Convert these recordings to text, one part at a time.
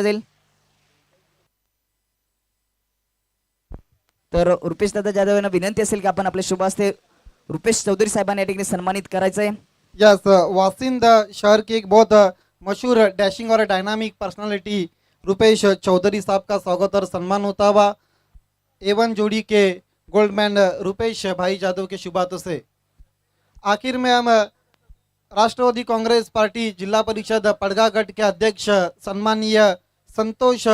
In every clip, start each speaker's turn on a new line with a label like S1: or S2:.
S1: जाईल तर रुपेश दादा जाधव यांना विनंती असेल की आपण आपले शुभ हस्ते रुपेश चौधरी साहेबांना या ठिकाणी सन्मानित करायचंय।
S2: यस वासिंद शहर के एक बहुत मशहूर डैशिंग और डायनामिक पर्सनालिटी रुपेश चौधरी साहब का स्वागत और सम्मान होता हुआ एवन जोड़ी के गोल्डमैन रुपेश भाई जादव के शुभ हाथों से आखिर में हम राष्ट्रवादी कांग्रेस पार्टी जिला परिषद पड़गागढ़ के अध्यक्ष सम्मानीय संतोष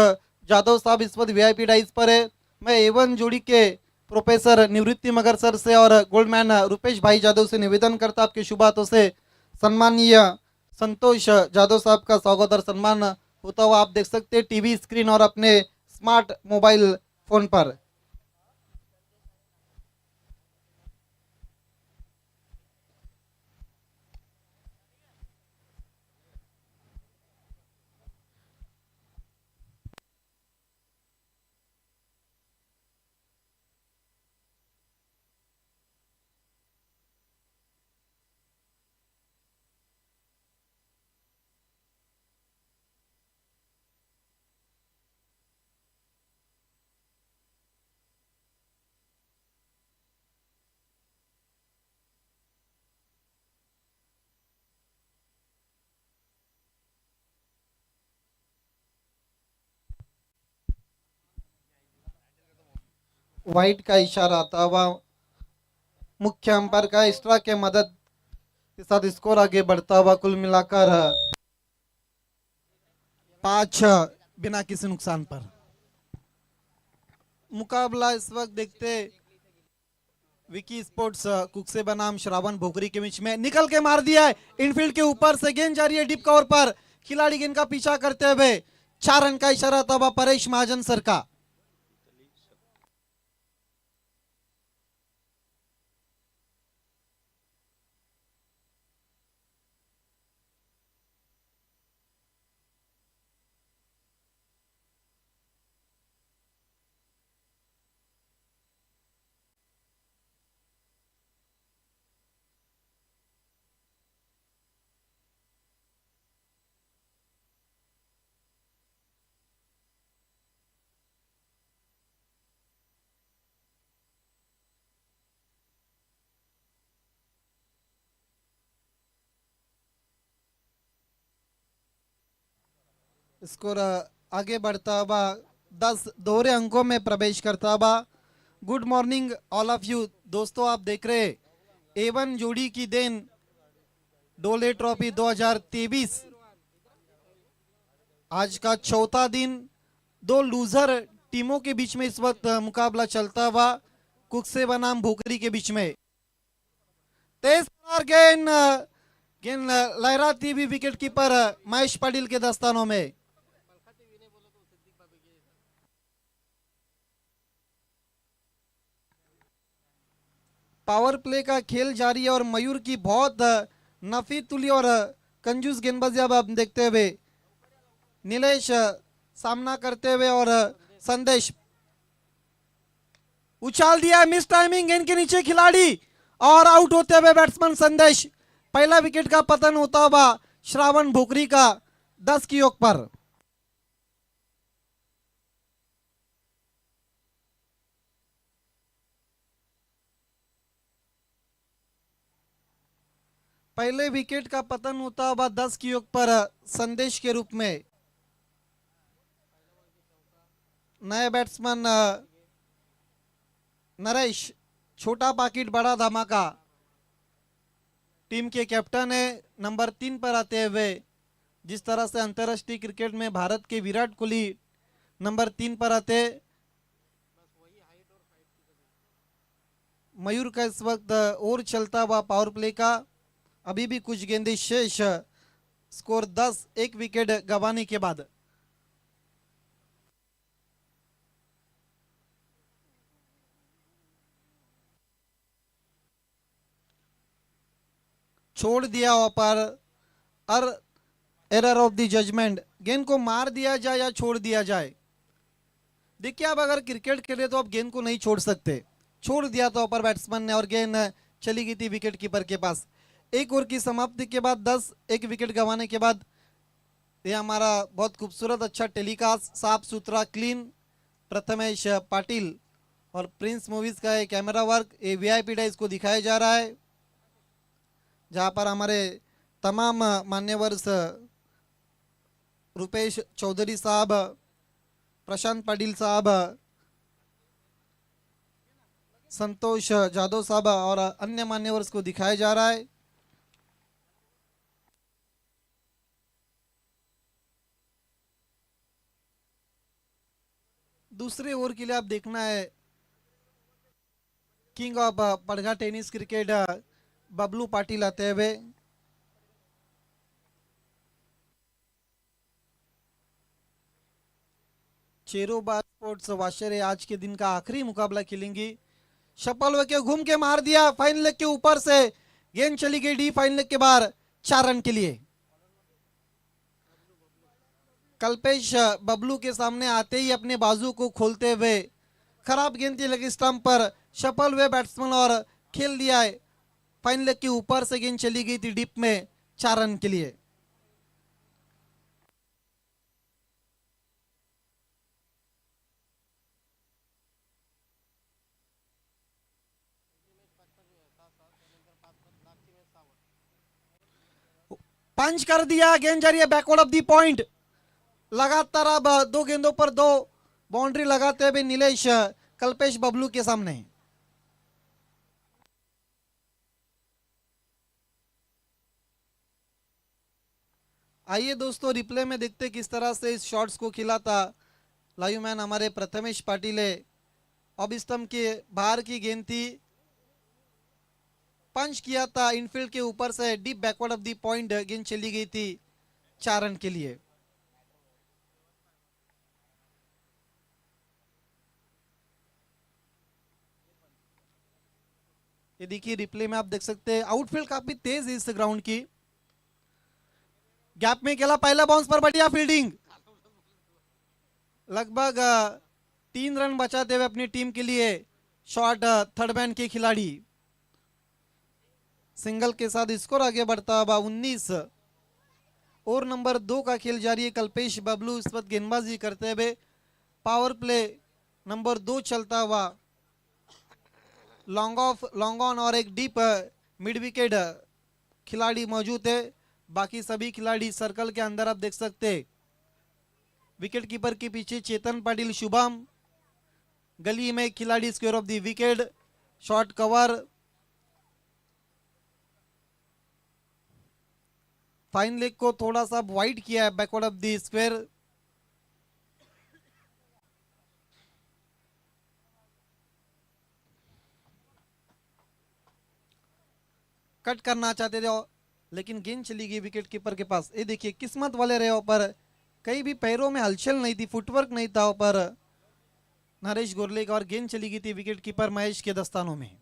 S2: जादव साहब इस वक्त वीआईपी डाइस पर है। मैं एवन जोड़ी के प्रोफेसर निवृत्ति मगर सर से और गोल्डमैन रुपेश भाई जादव से निवेदन करता आपके शुभ हाथों से सम्मानीय संतोष जादव साहब का स्वागत और सम्मान होता हुआ आप देख सकते हैं टीवी स्क्रीन और अपने स्मार्ट मोबाइल फोन पर। वाइट का इशारा आता हुआ मुख्य अंपायर का एक्स्ट्रा के मदद के साथ स्कोर आगे बढ़ता हुआ कुल मिलाकर 5 बिना किसी नुकसान पर। मुकाबला इस वक्त देखते विकी स्पोर्ट्स कुकसे बनाम श्रावण भोकरी के बीच में निकल के मार दिया है इनफील्ड के ऊपर से गेंद जा रही है डीप कवर पर खिलाड़ी गेंद का पीछा करते हुए 4 रन का इशारा था वह परेश महाजन सर का। स्कोर आगे बढ़ता हुआ 10 दोहरे अंकों में प्रवेश करता हुआ। Good morning all of you दोस्तों, आप देख रहे एवन जोड़ी की देन डोले ट्रॉफी 2023 आज का चौथा दिन दो लूजर टीमों के बीच में इस वक्त मुकाबला चलता हुआ कुकसे बनाम भोकरी के बीच में। तेज गेंद गेंद लहराती हुई विकेट कीपर महेश पाटिल के दस्तानों में। पावर प्ले का खेल जारी है और मयूर की बहुत नफी तुली और कंजूस गेंदबाजी अब आप देखते हुए नीलेश सामना करते हुए और संदेश उछाल दिया मिस टाइमिंग गेंद के नीचे खिलाड़ी और आउट होते हुए बैट्समैन संदेश। पहला विकेट का पतन होता हुआ श्रावण भोकरी का 10 की ओर पर। पहले विकेट का पतन होता हुआ 10 की ओर पर संदेश के रूप में नए बैट्समैन नरेश छोटा पाकिट बड़ा धमाका टीम के कैप्टन है नंबर 3 पर आते हुए। जिस तरह से अंतर्राष्ट्रीय क्रिकेट में भारत के विराट कोहली नंबर 3 पर आते, मयूर का इस वक्त और चलता हुआ पावर प्ले का अभी भी कुछ गेंदें शेष। स्कोर 10 एक विकेट गंवाने के बाद। छोड़ दिया पर एरर ऑफ द जजमेंट, गेंद को मार दिया जाए या छोड़ दिया जाए। देखिए आप अगर क्रिकेट खेले तो आप गेंद को नहीं छोड़ सकते, छोड़ दिया तो अपर बैट्समैन ने और गेंद चली गई थी विकेट कीपर के पास। एक ओवर की समाप्ति के बाद 10 एक विकेट गंवाने के बाद ये हमारा बहुत खूबसूरत अच्छा टेलीकास्ट साफ सुथरा क्लीन प्रथमेश पाटिल और प्रिंस मूवीज का ये कैमरा वर्क ये वीआईपी डाइस को दिखाया जा रहा है, जहाँ पर हमारे तमाम मान्यवर रुपेश चौधरी साहब, प्रशांत पाटिल साहब, संतोष जादव साहब और अन्य मान्यवर को दिखाया जा रहा है। दूसरे ओवर के लिए आप देखना है king of पड़गा tennis cricket Bablu Patil आते हुए। चेरोबा स्पोर्ट्स वाशरे आज के दिन का आखिरी मुकाबला खेलेंगी। शपल के घूम के मार दिया, फाइन लेग के ऊपर से गेंद चली गई डी फाइन लेग के बाहर 4 रन के लिए। कल्पेश बबलू के सामने आते ही अपने बाजू को खोलते हुए खराब गेंद की लगी स्टंप पर शपल हुए बैट्समैन और खेल दिया है। फाइन लेग के ऊपर से गेंद चली गई थी डीप में 4 रन के लिए। पंच कर दिया, गेंद जा रही है बैकवर्ड ऑफ दी पॉइंट। लगातार अब 2 गेंदों पर 2 बाउंड्री लगाते हुए नीलेश कल्पेश बबलू के सामने। आइए दोस्तों रिप्ले में देखते किस तरह से इस शॉट्स को खिला था लाइव मैन हमारे प्रथमेश पाटिल है। अब स्तंभ के बाहर की गेंद थी, पंच किया था इनफील्ड के ऊपर से deep backward of the point गेंद चली गई थी 4 रन के लिए। ये देखिए रिप्ले में आप देख सकते हैं आउटफील्ड काफी तेज है इस ग्राउंड की। गैप में खेला, पहला बाउंस पर बढ़िया फील्डिंग, लगभग 3 रन बचाते हुए अपनी टीम के लिए शॉट थर्ड मैन के खिलाड़ी सिंगल के साथ स्कोर आगे बढ़ता हुआ 19 और नंबर 2 का खेल जारी है। कल्पेश बबलू इस वक्त गेंदबाजी करते हुए, पावर प्ले नंबर 2 चलता हुआ, लॉन्ग ऑफ लॉन्ग ऑन और एक डीप मिड विकेट खिलाड़ी मौजूद है। बाकी सभी खिलाड़ी सर्कल के अंदर आप देख सकते। विकेट कीपर के पीछे चेतन पाटिल शुभम, गली में खिलाड़ी square of the wicket, shot cover, fine leg को थोड़ा सा वाइड किया है backward of the square. Cut करना चाहते थे लेकिन गेंद चली गई विकेट कीपर के पास। ये देखिए किस्मत वाले रहे पर कहीं भी पैरों में हलचल नहीं थी, फुटवर्क नहीं था पर नरेश गोरले का, और गेंद चली गई थी विकेट कीपर महेश के दस्तानों में।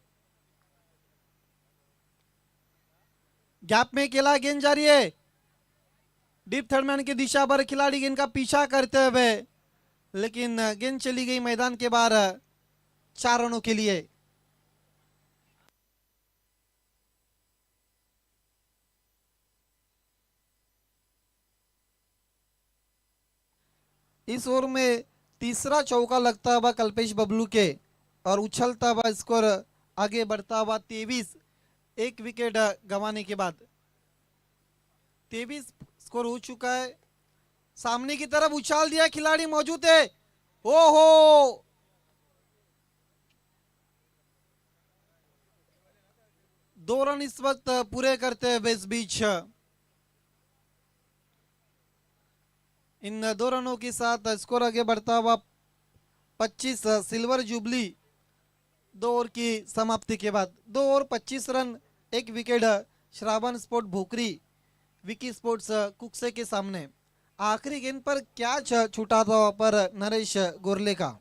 S2: गैप में खेला, गेंद जा रही है डीप थर्ड मैन की दिशा पर, खिलाड़ी गेंद का पीछा करते हुए लेकिन गेंद चली गई मैदान के बाहर 4 रनों के लिए। इस ओवर में तीसरा चौका लगता हुआ कल्पेश बबलू के और उछलता हुआ स्कोर आगे बढ़ता हुआ 23, एक विकेट गंवाने के बाद 23 स्कोर हो चुका है। सामने की तरफ उछाल दिया, खिलाड़ी मौजूद है, ओहो 2 रन इस वक्त पूरे करते हुए इस बीच इन 2 रनों के साथ स्कोर आगे बढ़ता हुआ 25 सिल्वर जुबली 2 ओवर की समाप्ति के बाद। 2 ओवर 25 रन, एक विकेट श्रावण स्पोर्ट भोकरी विकी स्पोर्ट्स कुकसे के सामने। आखिरी गेंद पर कैच छूटा था पर नरेश गोरले का।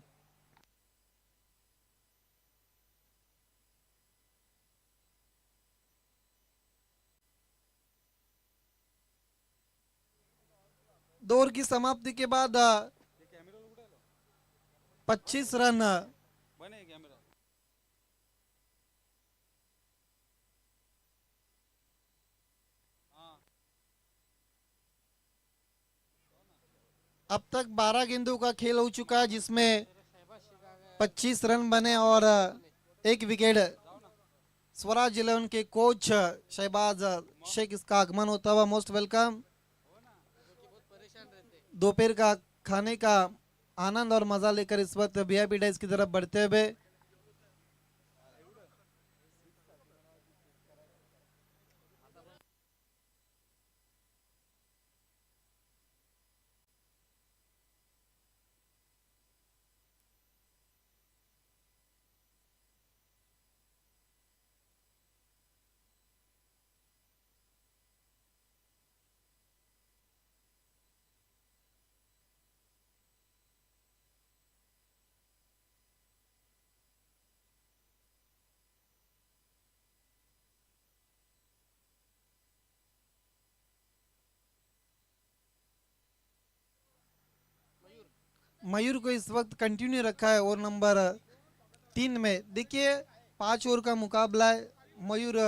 S2: दो ओवर की समाप्ति के बाद 25 रन अब तक 12 गेंदों का खेल हो चुका है, जिसमें 25 रन बने और एक विकेट। स्वराज 11 के कोच शहबाज शेख इसका आगमन होता हुआ। Most welcome. दोपहर का खाने का आनंद और मजा लेकर इस वक्त वीआईपी डाइस की तरफ बढ़ते हुए मयूर को इस वक्त कंटिन्यू रखा है ओवर नंबर 3 में। देखिए 5 ओवर का मुकाबला है। मयूर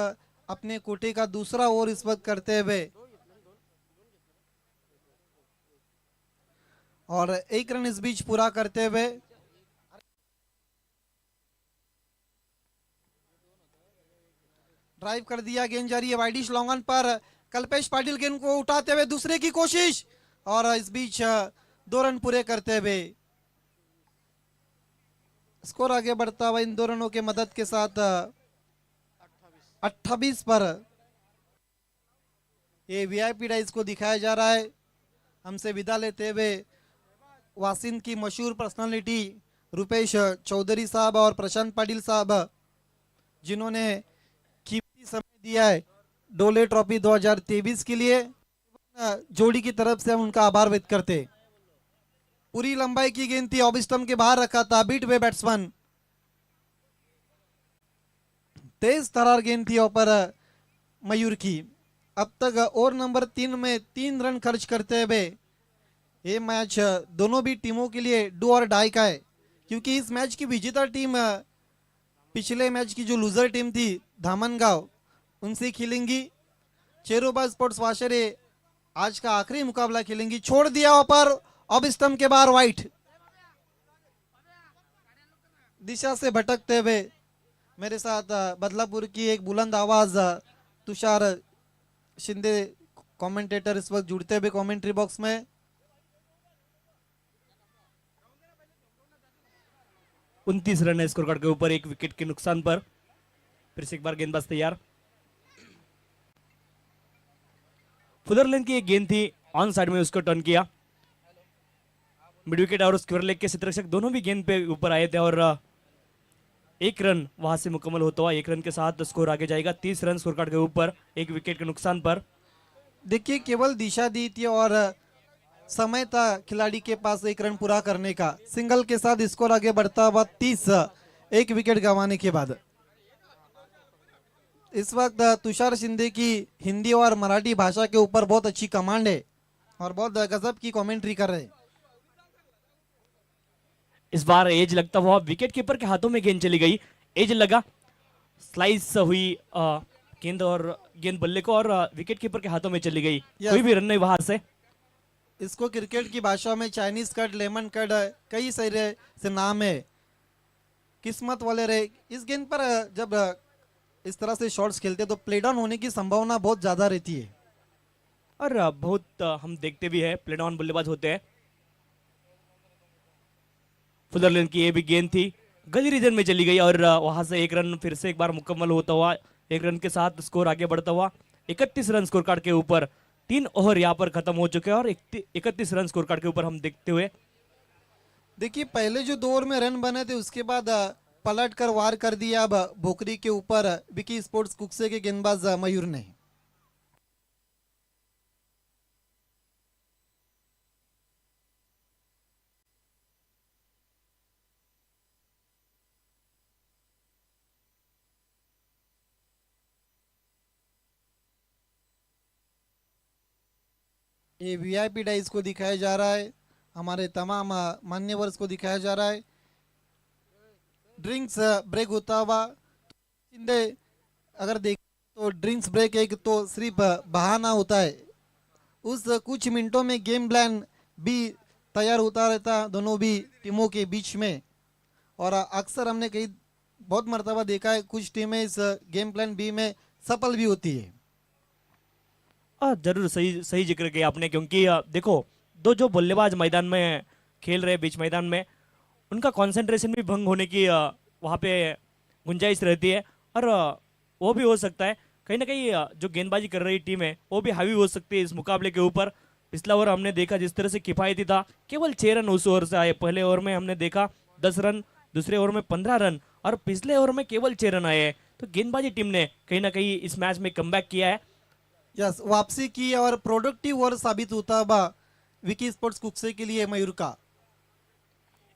S2: अपने कोटे का दूसरा ओवर इस वक्त करते हुए और 1 रन इस बीच पूरा करते हुए ड्राइव कर दिया। गेंद जा रही है वाइडिश लॉन्ग ऑन पर। कल्पेश पाटिल गेंद को उठाते हुए दूसरे की कोशिश और इस बीच 2 रन पूरे करते हुए स्कोर आगे बढ़ता हुआ इन 2 रनों के मदद के साथ 28 पर ये वीआईपी डाइस को दिखाया जा रहा है। हमसे विदा लेते हुए वासिंद की मशहूर पर्सनालिटी रुपेश चौधरी साहब और प्रशांत पाटिल साहब, जिन्होंने कीमती समय दिया है डोले ट्रॉफी 2023 के लिए, जोड़ी की तरफ से हम उनका आभार व्यक्त करते। पूरी लंबाई की गेंद थी, ऑफ स्टंप के बाहर रखा था बीट वे बैट्समैन। तेज तरार गेंद थी ऊपर मयूर की। अब तक ओवर नंबर 3 में 3 रन खर्च करते हुए ये मैच दोनों भी टीमों के लिए डू और डाई का है, क्योंकि इस मैच की विजेता टीम पिछले मैच की जो लूजर टीम थी धामनगांव, उनसे खेलेंगी। चेरोबा स्पोर्ट्स वाशरे आज का आखिरी मुकाबला खेलेंगी। छोड़ दिया ऊपर ऑफ स्टंप के बाहर वाइट। दिशा से भटकते हुए मेरे साथ बदलापुर की एक बुलंद आवाज तुषार शिंदे कमेंटेटर इस वक्त जुड़ते हुए कमेंट्री बॉक्स में।
S3: 29 रन है स्कोर कार्ड के ऊपर, 1 विकेट के नुकसान पर। फिर से एक बार गेंदबाज तैयार। फुदरलैंड की एक गेंद थी, ऑन साइड में उसको टर्न किया। मिड विकेट और स्क्वायर लेग के क्षेत्ररक्षक दोनों भी गेंद पे ऊपर आए थे और 1 रन वहां से मुकम्मल होता हुआ 1 रन के साथ स्कोर आगे जाएगा। 30 रन स्कोर कार्ड के ऊपर, 1 विकेट के नुकसान पर।
S2: देखिए केवल दिशा दी थी और समय था खिलाड़ी के पास 1 रन पूरा करने का। सिंगल के साथ स्कोर आगे बढ़ता हुआ 30, 1 विकेट गंवाने के बाद। इस वक्त तुषार शिंदे की हिंदी और मराठी भाषा के ऊपर बहुत अच्छी कमांड है और बहुत गजब की कमेंट्री कर रहे हैं।
S3: इस बार एज लगता हुआ विकेट कीपर के हाथों में गेंद चली गई। एज लगा, स्लाइस हुई गेंद और गेंद बल्ले को और विकेट कीपर के हाथों में चली गई। कोई भी रन नहीं वहां से।
S2: इसको क्रिकेट की भाषा में चाइनीज कट, लेमन कट, कई सारे से नाम है। किस्मत वाले रहे। इस गेंद पर जब इस तरह से शॉट्स खेलते तो प्ले डाउन होने की संभावना बहुत ज्यादा रहती है
S3: और बहुत हम देखते भी है प्ले डाउन बल्लेबाज होते हैं। फुदरलैंड की ये भी गेंद थी, गली रीजन में चली गई और वहां से 1 रन फिर से एक बार मुकम्मल होता हुआ 1 रन के साथ स्कोर आगे बढ़ता हुआ 31 रन स्कोर कार्ड के ऊपर। 3 ओवर यहाँ पर खत्म हो चुके हैं और 31 रन स्कोर कार्ड के ऊपर हम देखते हुए।
S2: देखिए पहले जो 2 ओवर में रन बने थे उसके बाद पलट कर वार कर दिया अब भोकरी के ऊपर विकी स्पोर्ट्स कुक्से के गेंदबाज मयूर ने। ये वीआईपी डाइस को दिखाया जा रहा है, हमारे तमाम मान्यवर्स को दिखाया जा रहा है। ड्रिंक्स ब्रेक होता हुआ शिंदे अगर देख तो ड्रिंक्स ब्रेक एक तो सिर्फ बहाना होता है। उस कुछ मिनटों में गेम प्लान भी तैयार होता रहता दोनों भी टीमों के बीच में। और अक्सर हमने कई बहुत मर्तबा देखा है कुछ टीमें इस गेम प्लान बी में सफल भी होती है।
S3: जरूर सही सही जिक्र किया आपने, क्योंकि देखो दो जो बल्लेबाज मैदान में खेल रहे बीच मैदान में, उनका कंसंट्रेशन भी भंग होने की वहाँ पे गुंजाइश रहती है। और वो भी हो सकता है कहीं ना कहीं जो गेंदबाजी कर रही टीम है वो भी हावी हो सकती है इस मुकाबले के ऊपर। पिछला ओवर हमने देखा जिस तरह से किफायती था, केवल 6 रन उस ओवर से आए। पहले ओवर में हमने देखा 10 रन, दूसरे ओवर में 15 रन, और पिछले ओवर में केवल 6 रन आए हैं। तो गेंदबाजी टीम ने कहीं ना कहीं इस मैच में कमबैक किया है।
S2: यस, वापसी की और प्रोडक्टिव ओवर साबित होता बा विकी स्पोर्ट्स कुक्से के लिए मयूर का।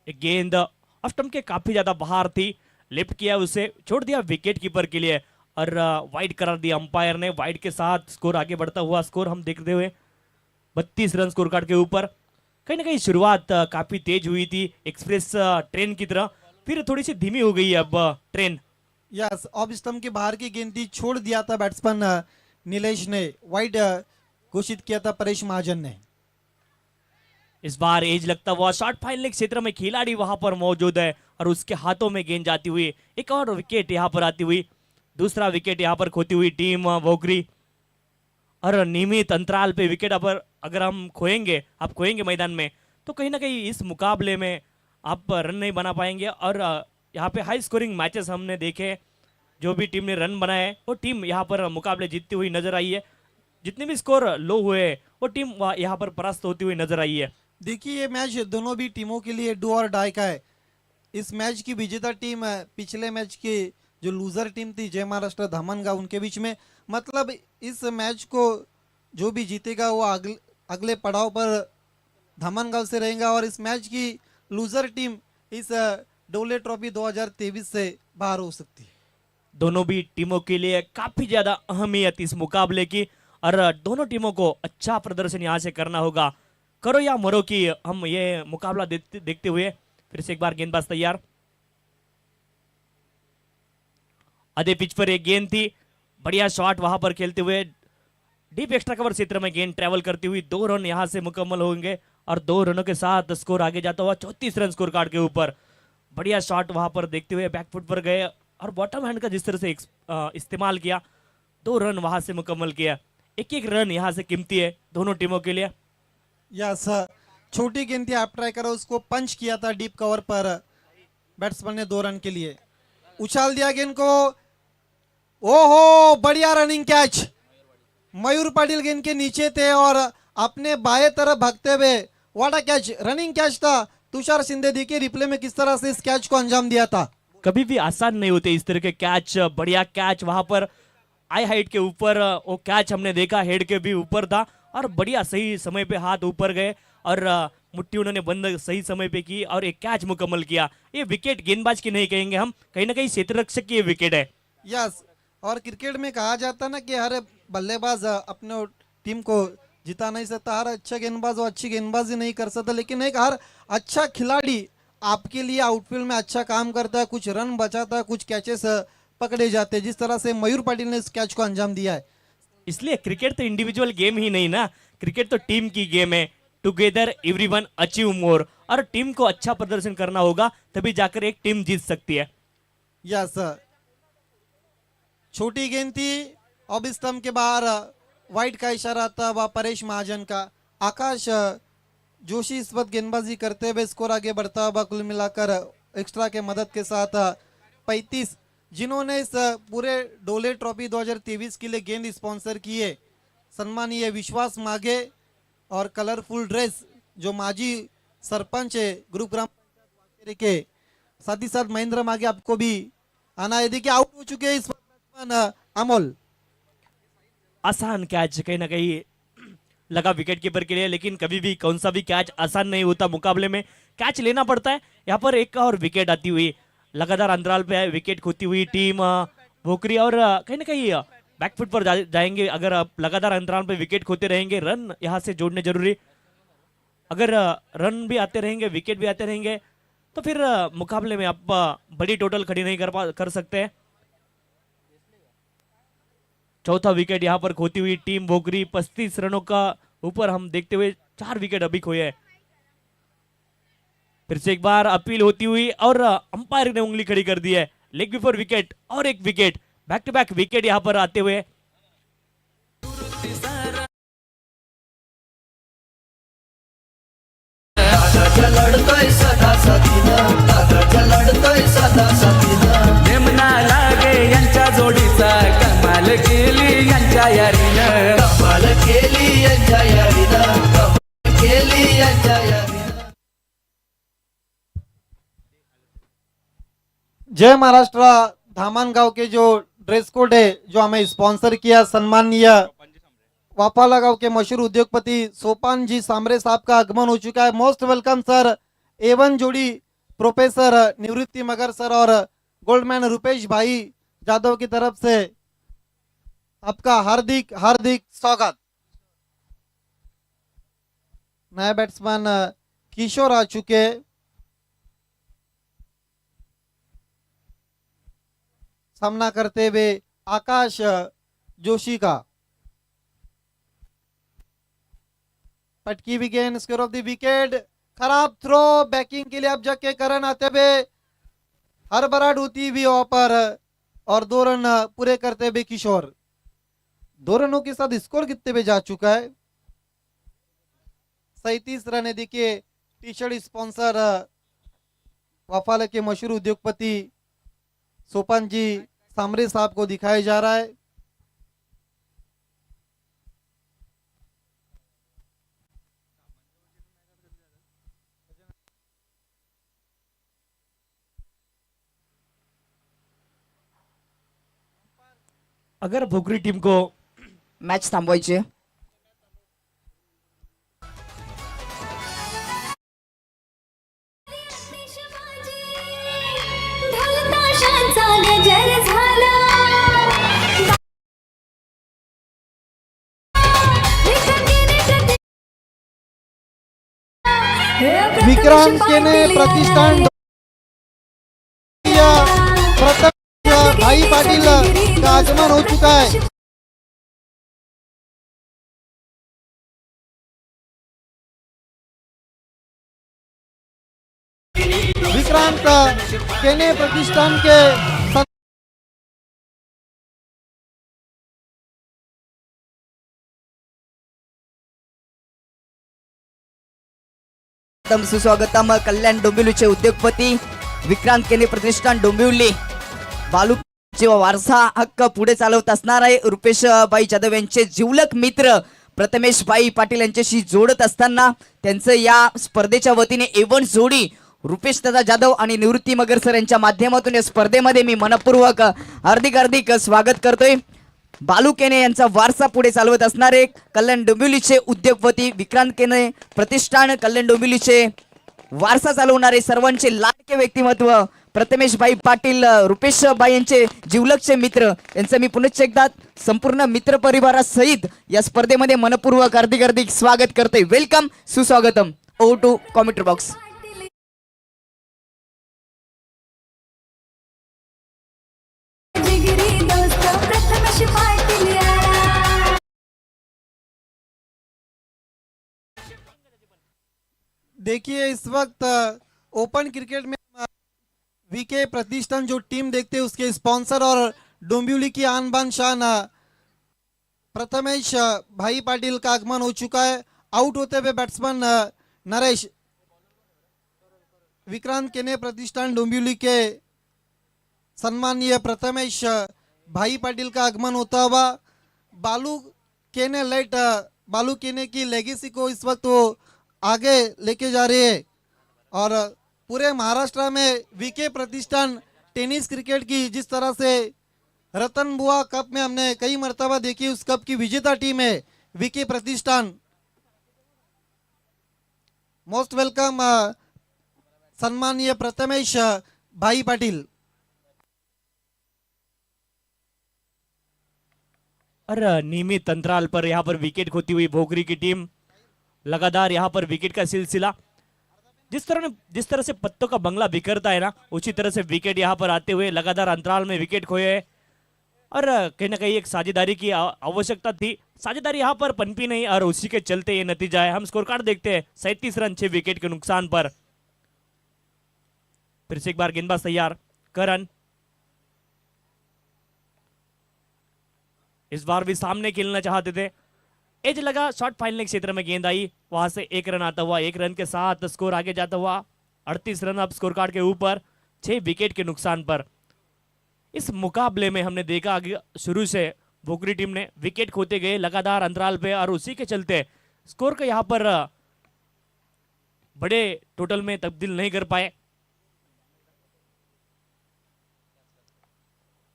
S3: एक गेंद ऑफ स्टंप के काफी ज्यादा बाहर थी, लिफ्ट किया उसे, छोड़ दिया विकेट कीपर के लिए और वाइड करार दिया अंपायर ने। वाइड के साथ स्कोर आगे बढ़ता हुआ स्कोर हम देखते हुए 32 रन स्कोर कार्ड के ऊपर। कहीं ना कहीं शुरुआत काफी तेज हुई थी एक्सप्रेस ट्रेन की तरह, फिर थोड़ी सी धीमी हो गई है अब ट्रेन।
S2: यस, ऑफ स्टंप के बाहर की गेंद थी, छोड़ दिया था बैट्समैन नीलेश ने। वाइड घोषित किया था परेश महाजन ने।
S3: इस बार एज लगता हुआ शॉर्ट फाइनल क्षेत्र में खिलाड़ी वहां पर मौजूद है और उसके हाथों में गेंद जाती हुई एक और विकेट यहां पर आती हुई, दूसरा विकेट यहां पर खोती हुई टीम वोगरी। और नियमित अंतराल पे विकेट अगर हम खोएंगे, आप खोएंगे मैदान में, तो कहीं ना कहीं इस मुकाबले में आप रन नहीं बना पाएंगे। और यहाँ पे हाई स्कोरिंग मैचेस हमने देखे, जो भी टीम ने रन बनाए वो टीम यहाँ पर मुकाबले जीतती हुई नजर आई है। जितने भी स्कोर लो हुए वो टीम यहाँ पर परास्त होती हुई नजर आई है।
S2: देखिए, ये मैच दोनों भी टीमों के लिए डू और डाई का है। इस मैच की विजेता टीम पिछले मैच की जो लूजर टीम थी जय महाराष्ट्र धामनगांव, उनके बीच में, मतलब इस मैच को जो भी जीतेगा वो अगले पड़ाव पर धामनगांव से रहेगा। और इस मैच की लूजर टीम इस डोले ट्रॉफी 2023 से बाहर हो सकती है।
S3: दोनों भी टीमों के लिए काफी ज्यादा अहमियत इस मुकाबले की, और दोनों टीमों को अच्छा प्रदर्शन यहाँ से करना होगा। करो या मरो की हम ये मुकाबला देखते हुए। फिर से एक बार गेंदबाज तैयार, आधे पिच पर एक गेंद थी, बढ़िया शॉट वहां पर खेलते हुए डीप एक्स्ट्रा कवर क्षेत्र में गेंद ट्रेवल करती हुई 2 रन यहां से मुकम्मल होंगे और 2 रनों के साथ स्कोर आगे जाता हुआ 34 रन स्कोर कार्ड के ऊपर। बढ़िया शॉट वहां पर देखते हुए बैकफुट पर गए और बॉटम हैंड का जिस तरह से इस्तेमाल किया, 2 रन वहां से मुकम्मल किया। एक एक रन यहां से कीमती है दोनों टीमों के लिए।
S2: यस, छोटी गेंद थी, आप ट्राई करो, उसको पंच किया था डीप कवर पर बैट्समैन ने 2 रन के लिए। उछाल दिया गेंद को, ओहो, बढ़िया रनिंग कैच। मयूर पाटिल गेंद के नीचे थे और अपने बाएं तरफ भागते हुए, what a catch, running catch था। तुषार शिंदे देखिए रिप्ले में किस तरह से इस कैच को अंजाम दिया था।
S3: कभी भी आसान नहीं होते इस तरह के कैच, बढ़िया कैच वहां पर आई हाइट के ऊपर वो कैच हमने देखा, हेड के भी ऊपर था और बढ़िया सही समय पे हाथ ऊपर गए और मुट्ठी उन्होंने बंद सही समय पे की और एक कैच मुकम्मल किया। ये विकेट गेंदबाज की नहीं कहेंगे हम, कहीं ना कहीं क्षेत्र रक्षक की ये विकेट है।
S2: यस, और क्रिकेट में कहा जाता ना कि हर बल्लेबाज अपने टीम को जिता नहीं सकता, हर अच्छा गेंदबाज वो अच्छी गेंदबाजी नहीं कर सकता, लेकिन एक हर अच्छा खिलाड़ी आपके लिए आउटफील्ड में अच्छा काम करता है, कुछ रन बचाता है, कुछ कैचेस पकड़े जाते हैं, जिस तरह से मयूर पाटिल ने इस कैच को अंजाम दिया है।
S3: इसलिए क्रिकेट तो इंडिविजुअल गेम ही नहीं ना, क्रिकेट तो टीम की गेम है। टुगेदर एवरीवन अचीव मोर, और टीम को अच्छा प्रदर्शन करना होगा तभी जाकर एक टीम जीत सकती है।
S2: यस, छोटी गेंद थी, ऑफ स्टंप के बाहर वाइड का इशारा था वह परेश महाजन का। आकाश जोशी इस वक्त गेंदबाजी करते हुए स्कोर आगे बढ़ता हुआ कुल मिलाकर एक्स्ट्रा के मदद के साथ 35, जिन्होंने इस पूरे डोले ट्रॉफी 2023 के लिए गेंद स्पॉन्सर किए, सम्मानीय विश्वास माघे और कलरफुल ड्रेस जो माजी सरपंच है ग्रुप ग्राम पंचायत के, साथ ही साथ महेंद्र माघे आपको भी आना है। देखिए आउट हो चुके हैं इस वक्त अमोल।
S3: आसान कैच कहीं ना कहीं लगा विकेट कीपर के लिए, लेकिन कभी भी कौन सा भी कैच आसान नहीं होता, मुकाबले में कैच लेना पड़ता है। यहाँ पर एक और विकेट आती हुई, लगातार अंतराल पे विकेट खोती हुई टीम भोकरी, और कहीं ना कहीं बैकफुट पर जाएंगे। अगर आप लगातार अंतराल पे विकेट खोते रहेंगे, रन यहाँ से जोड़ने जरूरी। अगर रन भी आते रहेंगे, विकेट भी आते रहेंगे, तो फिर मुकाबले में आप बड़ी टोटल खड़ी नहीं कर सकते। चौथा विकेट यहाँ पर खोती हुई टीम भोकरी, 35 रनों का ऊपर हम देखते हुए 4 विकेट अभी खोए हैं। फिर से एक बार अपील होती हुई और अंपायर ने उंगली खड़ी कर दी है। लेग बिफोर विकेट और एक wicket, back to back wicket यहां पर आते हुए।
S4: नेमना लागे यांच्या जोडीचा कमाल केली यांच्या यारीनं कमाल केली यांच्या यारीनं कमाल केली यांच्या यारीनं
S2: जय महाराष्ट्र धामनगांव के जो ड्रेस कोड है जो हमें स्पॉन्सर किया सम्मानीय वापाला गांव के मशहूर उद्योगपति सोपान जी सामरे साहब का आगमन हो चुका है। Most welcome sir. एवन जोड़ी प्रोफेसर निवृत्ति मगर सर और गोल्डमैन रुपेश भाई जादव की तरफ से आपका हार्दिक हार्दिक स्वागत। नया बैट्समैन किशोर आ चुके। सामना करते हुए आकाश जोशी का पटकी भी गेंद, स्क्वायर ऑफ द विकेट, खराब थ्रो, बैकिंग के लिए अब जगह करण आते हुए हरबराट होती हुई वहां पर और 2 रन पूरे करते हुए किशोर। 2 रनों के साथ स्कोर कितने पे जा चुका है? 37 रन है। देखिए टी शर्ट स्पॉन्सर वफाला के मशहूर उद्योगपति सोपान जी सामरे साहब को दिखाया जा रहा है।
S3: अगर भोकरी टीम को
S1: मॅच थांबवायची
S2: विक्रांत केने प्रतिष्ठान प्रथम भाई पाटिल का आगमन हो चुका है। विक्रांत केने प्रतिष्ठान के
S1: सुस्वागतम कल्याण डोंबिवलीचे उद्योगपती विक्रांत केने प्रतिष्ठान डोंबिवली बालूचे वारसा हक्क पुढे चालवत असणार आहे रुपेश भाई जाधव यांचे जिवलक मित्र प्रथमेश भाई पाटील यांच्याशी जोडत असताना त्यांचं या स्पर्धेच्या वतीने एवन जोडी रुपेश दादा जाधव आणि निवृत्ती मगर सर यांच्या माध्यमातून या स्पर्धेमध्ये मी मनपूर्वक हार्दिक स्वागत करतोय। बालू केने यांचा वारसा पुढे चालवत असणारे कल्याण डोंबिवलीचे उद्योगपती विक्रांत केने प्रतिष्ठान कल्याण डोंबिवलीचे वारसा चालवणारे सर्वांचे लाडके व्यक्तिमत्व प्रथमेश भाई पाटील रुपेश भाई यांचे जिवलकचे मित्र यांचं मी पुनश्च एकदा संपूर्ण मित्र परिवारासहित या स्पर्धेमध्ये मनपूर्वक हार्दिक स्वागत करतोय। वेलकम सुस्वागतम। Over to commentary box.
S2: देखिए इस वक्त ओपन क्रिकेट में वीके प्रतिष्ठान जो टीम देखते हैं उसके स्पॉन्सर और डोंबिवली की आन बान शान प्रथमेश भाई पाटिल का आगमन हो चुका है। आउट होते हुए बैट्समैन नरेश विक्रांत केने प्रतिष्ठान डोंबिवली के सम्मानीय प्रथमेश भाई पाटिल का आगमन होता हुआ बालू केने की लेगेसी को इस वक्त वो आगे लेके जा रही है और पूरे महाराष्ट्र में वीके प्रतिष्ठान टेनिस क्रिकेट की जिस तरह से रतन बुआ कप में हमने कई मर्तबा देखी, उस कप की विजेता टीम है वीके प्रतिष्ठान। मोस्ट वेलकम सम्मानीय प्रथमेश भाई पाटिल।
S3: और नियमित अंतराल पर यहाँ पर विकेट खोती हुई भोकरी की टीम लगातार यहाँ पर विकेट का सिलसिला जिस तरह से पत्तों का बंगला बिखरता है ना, उसी तरह से विकेट यहाँ पर आते हुए लगातार अंतराल में विकेट खोए हैं और कहीं ना कहीं एक साझेदारी की आवश्यकता थी। साझेदारी यहाँ पर पनपी नहीं और उसी के चलते ये नतीजा है। हम स्कोर कार्ड देखते हैं 37 रन 6 विकेट के नुकसान पर फिर से एक बार गेंदबाज तैयार, करण इस बार भी सामने खेलना चाहते थे, एज लगा, शॉट फाइनल के क्षेत्र में गेंद आई, वहां से एक रन आता हुआ, एक रन के साथ स्कोर आगे जाता हुआ 38 रन अब स्कोर कार्ड के ऊपर 6 विकेट के नुकसान पर। इस मुकाबले में हमने देखा आगे शुरू से भोकरी टीम ने विकेट खोते गए लगातार अंतराल पे, और उसी के चलते स्कोर को यहां पर बड़े टोटल में तब्दील नहीं कर पाए।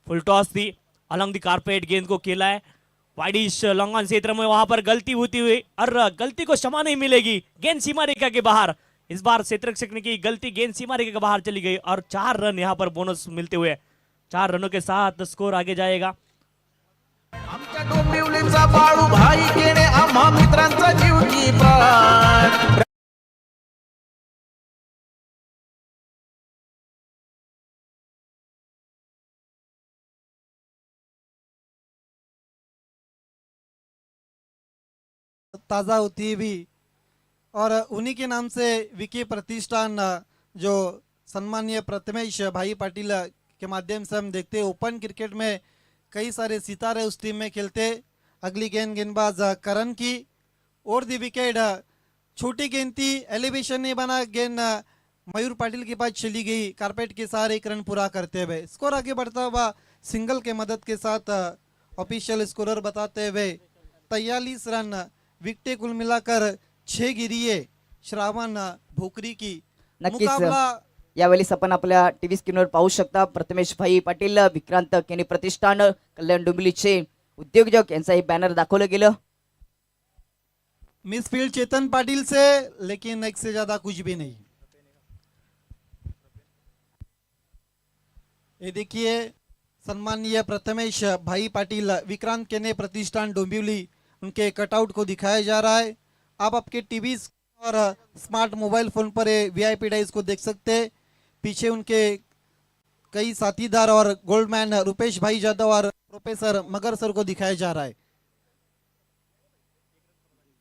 S3: फुल टॉस थी, अलॉन्ग द कारपेट गेंद को खेला है, वाइडिश लॉन्ग ऑन क्षेत्र में, वहां पर गलती होती हुई और गलती को क्षमा नहीं मिलेगी, गेंद सीमा रेखा के बाहर। इस बार क्षेत्र रक्षक ने की गलती, गेंद सीमा रेखा के बाहर चली गई और 4 रन यहां पर बोनस मिलते हुए 4 रनों के साथ स्कोर आगे जाएगा।
S4: आमच्या डोंबिवलीचा बाळू भाई केणे आम्हा मित्रांचा जीव की प्राण.
S2: ताज़ा होती है भी, और उन्हीं के नाम से विकी प्रतिष्ठान जो सम्मानीय प्रथमेश भाई पाटिल के माध्यम से हम देखते हैं ओपन क्रिकेट में कई सारे सितारे उस टीम में खेलते। अगली गेंदबाज करण की, और दी विकेट छोटी गेंद थी, एलिवेशन नहीं बना, गेंद मयूर पाटिल के पास चली गई, कारपेट के सहारे 1 रन पूरा करते हुए स्कोर आगे बढ़ता हुआ सिंगल के मदद के साथ ऑफिशियल स्कोरर बताते हुए 43 रन, विकेटें कुल मिलाकर 6 गिरी है श्रावण भोकरी की।
S1: नक्कीच
S2: मुकाबला
S1: यावेळेस आपण आपल्या टीव्ही स्क्रीनवर पाहू शकता प्रथमेश भाई पाटील, विक्रांत केनी प्रतिष्ठान, कल्याण डोंबिवलीचे उद्योजक यांचा हे बॅनर दाखवलं गेलं।
S2: मिसफील्ड चेतन पाटिल से, लेकिन एक से ज्यादा कुछ भी नहीं। ये देखिए सम्मानीय प्रथमेश भाई पाटिल, विक्रांत केने प्रतिष्ठान डोंबिवली, उनके कटआउट को दिखाया जा रहा है। आप आपके टीवी और स्मार्ट मोबाइल फोन पर वीआईपी डाइस को देख सकते हैं। पीछे उनके कई साथीदार और गोल्डमैन रुपेश भाई यादव और प्रोफेसर मगर सर को दिखाया जा रहा है।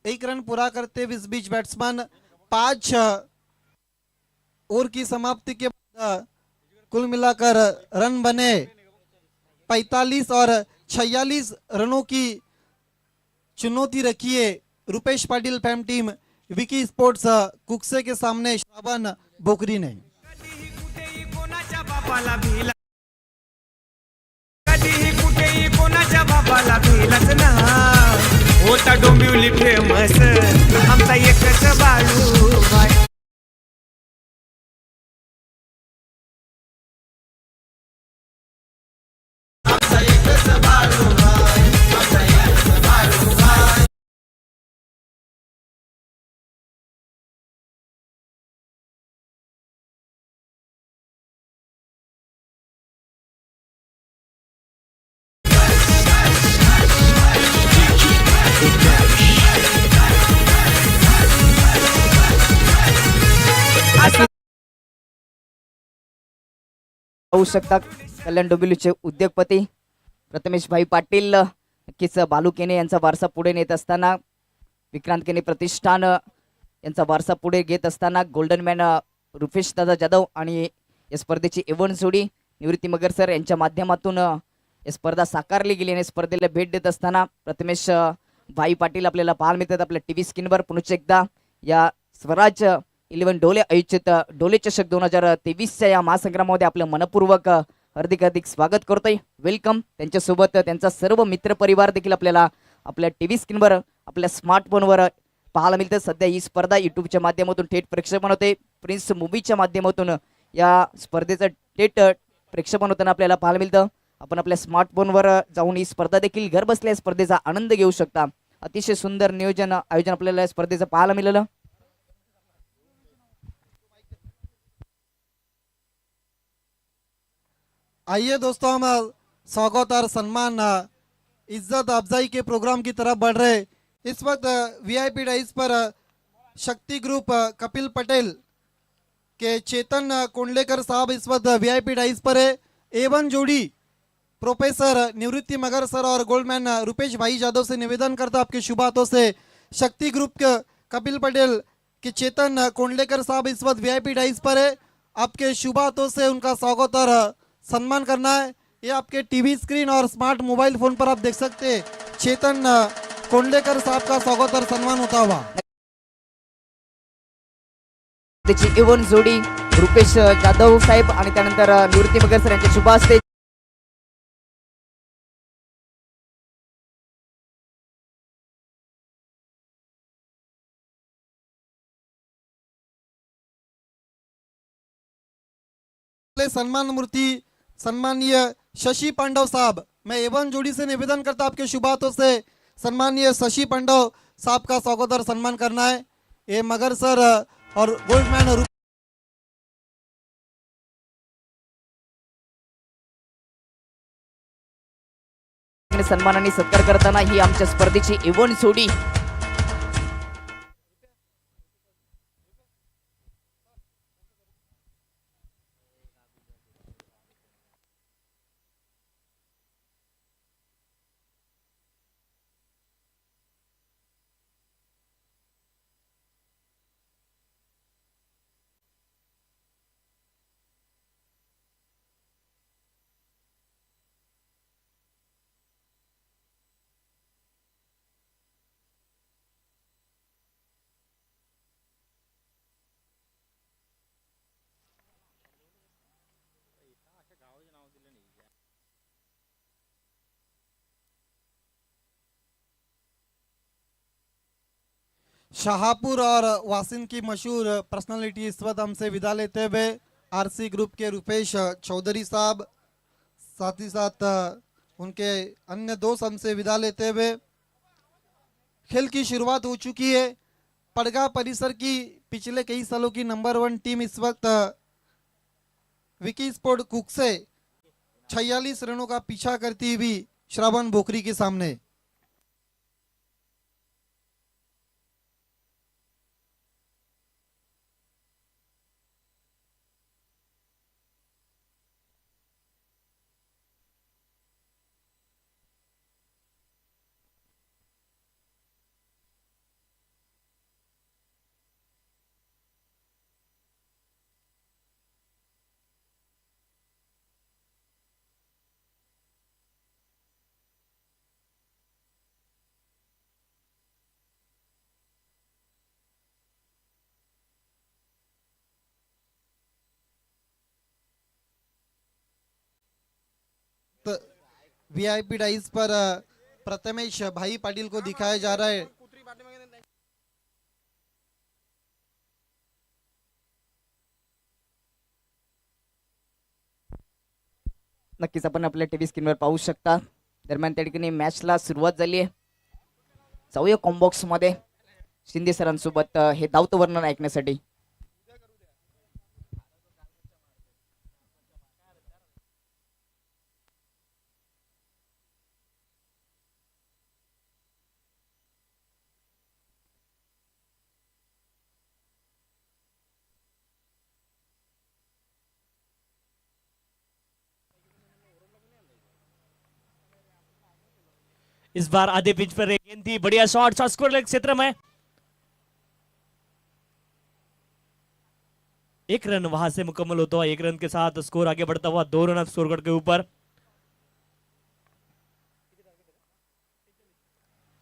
S2: 1 रन पूरा करते हुए इस बीच बैट्समैन 5 ओवर की समाप्ति के बाद कुल मिलाकर रन बने 45 और 46 रनों की चुनौती रखी है रुपेश पाटिल फैम टीम विकी स्पोर्ट्स कुकसे के सामने श्रावण भोकरी ने।
S5: कधीही कुठेही कोणाच्या बापाला भिलाच ना, होता डोंबिवली फेमस आमचा एकच बाळू भाई.
S1: पाहू शकता कल्याण डोंबिवलीचे उद्योगपती प्रथमेश भाई पाटील, नक्कीच बालू केने यांचा वारसा पुढे नेत असताना, विक्रांत केने प्रतिष्ठान यांचा वारसा पुढे घेत असताना, गोल्डन मॅन रुपेश दादा जाधव आणि या स्पर्धेची एवन जोडी निवृत्ती मगर सर यांच्या माध्यमातून या स्पर्धा साकारली गेली आणि स्पर्धेला भेट देत असताना प्रथमेश भाई पाटील आपल्याला पाहायला मिळतात आपल्या टीव्ही स्क्रीनवर। पुन्हा एकदा या स्वराज 11 डोले आयोजित डोले चषक 2023च्या या महासंग्रामामध्ये आपलं मनपूर्वक हार्दिक स्वागत करतोय, वेलकम। त्यांच्यासोबत त्यांचा सर्व मित्र परिवार देखील आपल्याला आपल्या टीव्ही स्क्रीनवर आपल्या स्मार्टफोनवर पाहायला मिळतं। सध्या ही स्पर्धा युट्यूबच्या माध्यमातून थेट प्रक्षेपण होते, प्रिन्स मूवीच्या माध्यमातून या स्पर्धेचं थेट प्रक्षेपण होताना आपल्याला पाहायला मिळतं। आपण आपल्या स्मार्टफोनवर जाऊन ही स्पर्धा देखील घर बसल्या स्पर्धेचा आनंद घेऊ शकता। अतिशय सुंदर नियोजन आयोजन आपल्याला या स्पर्धेचं पाहायला मिळालं।
S2: आइए दोस्तों, हम स्वागत और सम्मान इज्जत अफजाई के प्रोग्राम की तरफ बढ़ रहे। इस वक्त वीआईपी डाइस पर शक्ति ग्रुप कपिल पटेल के चेतन कोंडलेकर साहब इस वक्त वीआईपी डाइस पर है। एवन जोड़ी प्रोफेसर निवृत्ति मगर सर और गोल्डमैन रुपेश भाई यादव से निवेदन करता आपके शुभ हाथों से शक्ति ग्रुप के कपिल पटेल के चेतन कोंडलेकर साहब इस वक्त वीआईपी डाइस पर है। आपके शुभ हाथों से उनका स्वागत और सम्मान करना है। ये आपके टीवी स्क्रीन और स्मार्ट मोबाइल फोन पर आप देख सकते हैं चेतन कोंडलेकर साहब का स्वागत और सम्मान होता हुआ।
S1: त्याची इवन जोडी रुपेश जाधव साहेब आणि त्यानंतर निवृत्ती मगर सर यांच्या शुभ हस्ते
S2: सम्मान मूर्ति सम्मानीय शशि पांडव साहब, मैं एवं जोड़ी से निवेदन करता आपके शुभ हाथों से सम्मानीय शशि पांडव साहब का स्वागत और सम्मान करना है। ये मगर सर और गोल्डमैन
S1: सन्मान आणि सत्कार करताना ही आमच्या स्पर्धेची इवन जोडी
S2: शाहपुर और वासिन की मशहूर पर्सनालिटी इस वक्त हमसे विदा लेते हुए आरसी ग्रुप के रुपेश चौधरी साहब, साथ ही साथ उनके अन्य दोस्त हमसे विदा लेते हुए खेल की शुरुआत हो चुकी है। पड़गा परिसर की पिछले कई सालों की नंबर 1 टीम इस वक्त विकी स्पोर्ट कुक से 46 रनों का पीछा करती हुई श्रावण बोकरी के सामने। वीआईपी डाइस पर प्रथमेश भाई पाटिल को दिखाया जा रहा है।
S1: नक्कीच आपण आपल्या टीव्ही स्क्रीनवर पाहू शकता। दरम्यान त्या ठिकाणी मॅचला सुरुवात झाली आहे। जाऊया कॉम्बॉक्स मध्ये शिंदे सरांसोबत हे धावतं वर्णन ऐकण्यासाठी।
S3: इस बार आधे पिच पर एक गेंद थी, बढ़िया शॉट स्कोर लेग क्षेत्र में एक रन वहां से मुकम्मल होता हुआ, एक रन के साथ स्कोर आगे बढ़ता हुआ 2 रन स्कोर कार्ड के ऊपर।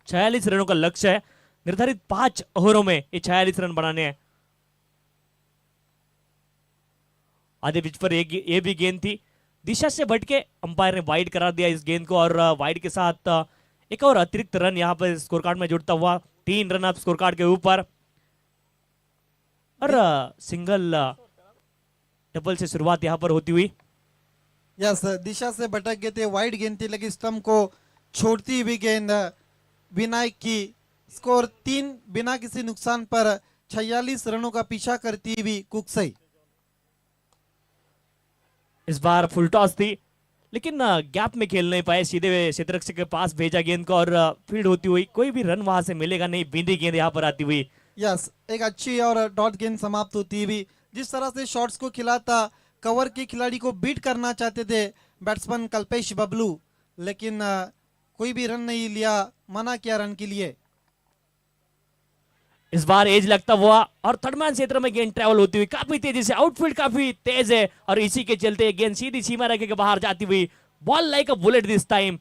S3: 46 रनों का लक्ष्य है, निर्धारित 5 ओवरों में ये 46 रन बनाने हैं। आधे पिच पर ये भी गेंद थी, दिशा से भटके अंपायर ने वाइड करार दिया इस गेंद को और वाइड के साथ एक और अतिरिक्त रन यहां पर स्कोर कार्ड में जुड़ता हुआ 3 रन अब स्कोर कार्ड के ऊपर और सिंगल डबल से शुरुआत यहां पर होती हुई।
S2: यस, दिशा से भटक गए थे, वाइड गेंद थी लेकिन स्टंप को छोड़ती हुई गेंद विनायक की। स्कोर 3 बिना किसी नुकसान पर 46 रनों का पीछा करती हुई कुकसई।
S3: इस बार फुल टॉस थी लेकिन गैप में खेल नहीं पाए, सीधे क्षेत्ररक्षक के पास भेजा गेंद को और फील्ड होती हुई कोई भी रन वहां से मिलेगा नहीं, बींदी गेंद यहां पर आती हुई।
S2: यस, एक अच्छी और डॉट गेंद समाप्त होती हुई। जिस तरह से शॉट्स को खिलाता कवर के खिलाड़ी को बीट करना चाहते थे बैट्समैन कल्पेश बबलू, लेकिन कोई भी रन नहीं लिया, मना किया रन के लिए।
S3: इस बार एज लगता हुआ और थर्ड मैन क्षेत्र में गेंद ट्रेवल होती हुई काफी तेजी से, आउटफील्ड काफी तेज है और इसी के चलते गेंद सीधी सीमा रेखा के बाहर जाती हुई, ball like a bullet this time,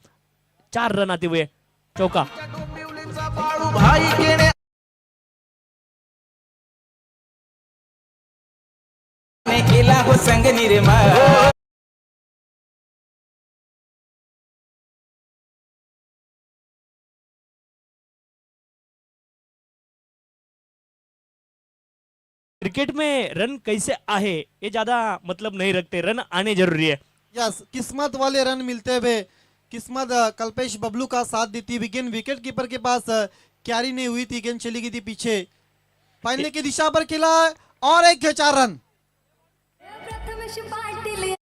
S3: 4 run आते हुए चौका।
S4: डोंबिवलीचा बाळू भाई केने केला हो संग निर्माण
S3: क्रिकेट में रन कैसे आए ये ज्यादा मतलब नहीं रखते, रन आने जरूरी है।
S2: यस, किस्मत वाले रन मिलते हुए, किस्मत कल्पेश बबलू का साथ देती हुई गेंद विकेट कीपर के पास कैरी नहीं हुई थी, गेंद चली गई थी पीछे, फाइनल की दिशा पर खेला और एक 4 रन।
S6: प्रथमेश पाटील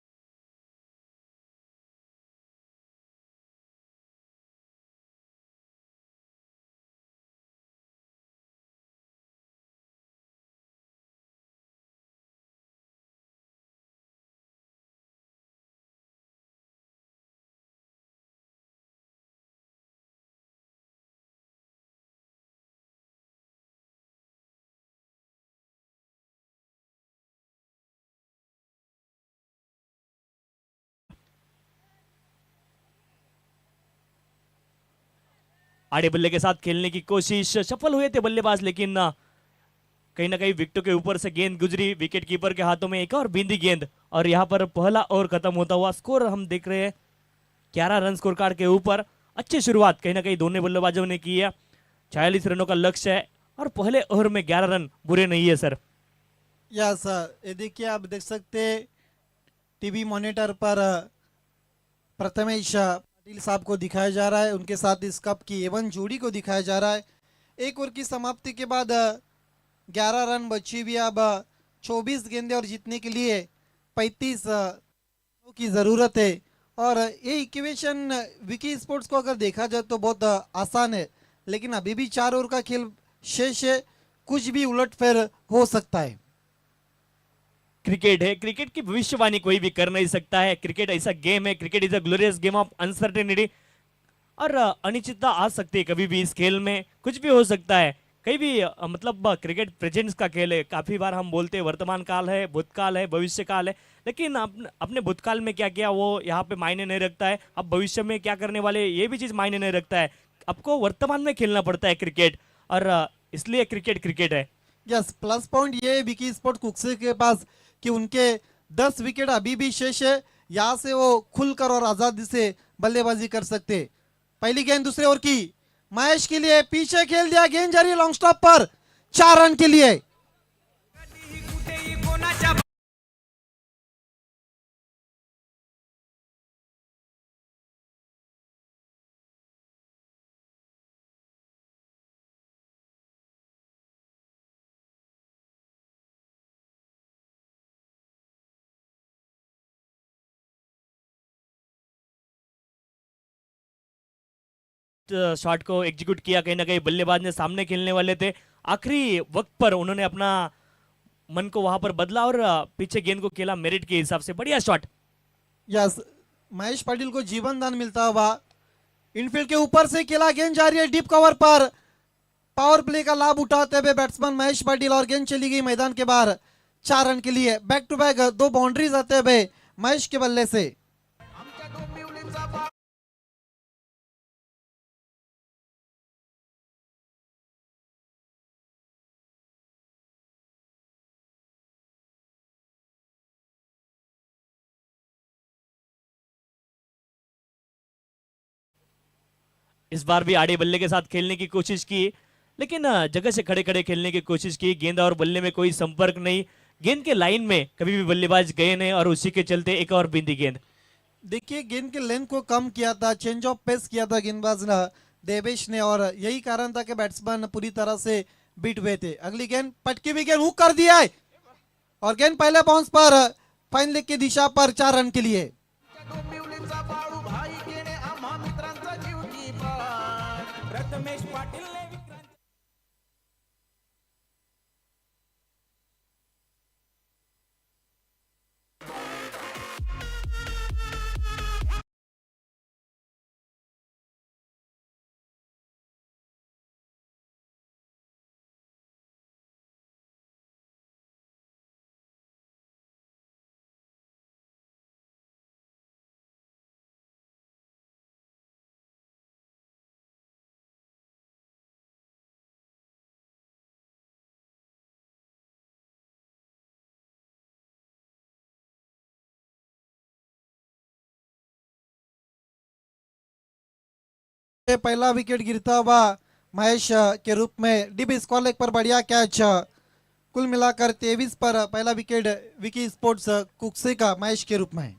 S3: आड़े बल्ले के साथ खेलने की कोशिश, सफल हुए थे बल्लेबाज, लेकिन कहीं ना कहीं विकेटों के ऊपर से गेंद गुजरी विकेट कीपर के हाथों में, एक और बिंदी गेंद और यहाँ पर पहला ओवर खत्म होता हुआ स्कोर हम देख रहे हैं 11 रन स्कोर कार्ड के ऊपर। अच्छी शुरुआत कहीं ना कहीं दोनों बल्लेबाजों ने की है, 46 रनों का लक्ष्य है और पहले ओवर में 11 रन बुरे नहीं है सर।
S2: यस, ये देखिए, आप देख सकते टीवी मॉनिटर पर प्रथमेश पाटिल साहब को दिखाया जा रहा है, उनके साथ इस कप की एवन जोड़ी को दिखाया जा रहा है। एक ओवर की समाप्ति के बाद 11 रन बची हुई, अब 24 गेंदें और जीतने के लिए 35 की ज़रूरत है। और ये इक्वेशन विकी स्पोर्ट्स को अगर देखा जाए तो बहुत आसान है, लेकिन अभी भी 4 ओवर का खेल शेष है, कुछ भी उलटफेर हो सकता है।
S3: क्रिकेट है, क्रिकेट की भविष्यवाणी कोई भी कर नहीं सकता है। क्रिकेट ऐसा गेम है, cricket is a glorious game of uncertainty, और अनिश्चितता आ सकती है कभी भी। इस खेल में कुछ भी हो सकता है, कहीं भी मतलब क्रिकेट प्रेजेंस का खेल है। काफी बार हम बोलते हैं वर्तमान काल है, भूतकाल है, भविष्य काल है, लेकिन अपने भूतकाल में क्या किया वो यहाँ पे मायने नहीं रखता है। अब भविष्य में क्या करने वाले ये भी चीज मायने नहीं रखता है, आपको वर्तमान में खेलना पड़ता है क्रिकेट, और इसलिए क्रिकेट क्रिकेट है।
S2: यस, प्लस पॉइंट ये है विकी स्पोर्ट कुक्से के पास कि उनके 10 विकेट अभी भी शेष है, यहाँ से वो खुलकर और आजादी से बल्लेबाजी कर सकते। पहली गेंद दूसरे ओवर की, महेश के लिए पीछे खेल दिया, गेंद जारी लॉन्ग स्टॉप पर, 4 रन के लिए।
S5: कधीही कुठेही कोणाच्या
S3: शॉट को एग्जीक्यूट किया, कहीं ना कहीं बल्लेबाज ने सामने खेलने वाले थे, आखिरी वक्त पर उन्होंने अपना मन को वहां पर बदला और पीछे गेंद को खेला मेरिट के हिसाब से। बढ़िया शॉट।
S2: यस, महेश पाटिल को जीवन दान मिलता हुआ, इनफील्ड के ऊपर से खेला, गेंद जा रही है डीप कवर पर, पावर प्ले का लाभ उठाते हुए बैट्समैन महेश पाटिल और गेंद चली गई मैदान के बाहर 4 रन के लिए। बैक टू बैक 2 बाउंड्रीज आते हुए महेश के बल्ले से।
S3: इस बार भी आड़े बल्ले के साथ खेलने की कोशिश की, लेकिन जगह से खड़े खड़े खेलने की कोशिश की, गेंद और बल्ले में कोई संपर्क नहीं, गेंद के लाइन में कभी भी बल्लेबाज गए नहीं और उसी के चलते एक और बिंदी गेंद।
S2: देखिए, गेंद के लेंथ को कम किया था, चेंज ऑफ पेस किया था गेंदबाज देवेश ने, और यही कारण था कि बैट्समैन पूरी तरह से बीट हुए थे। अगली गेंद पटकी हुई गेंद हुक कर दिया है और गेंद पहले बाउंस पर फाइन लेग की दिशा पर 4 रन के लिए।
S4: डोंबिवलीचा बाळू भाई केने आम्हा मित्रांचा जीव की प्राण प्रथमेश पाटील
S2: पहला विकेट गिरता हुआ महेश के रूप में डीप स्क्वायर लेग पर बढ़िया कैच। कुल मिलाकर 23 पर पहला विकेट विकी स्पोर्ट्स कुक्से का महेश के रूप में।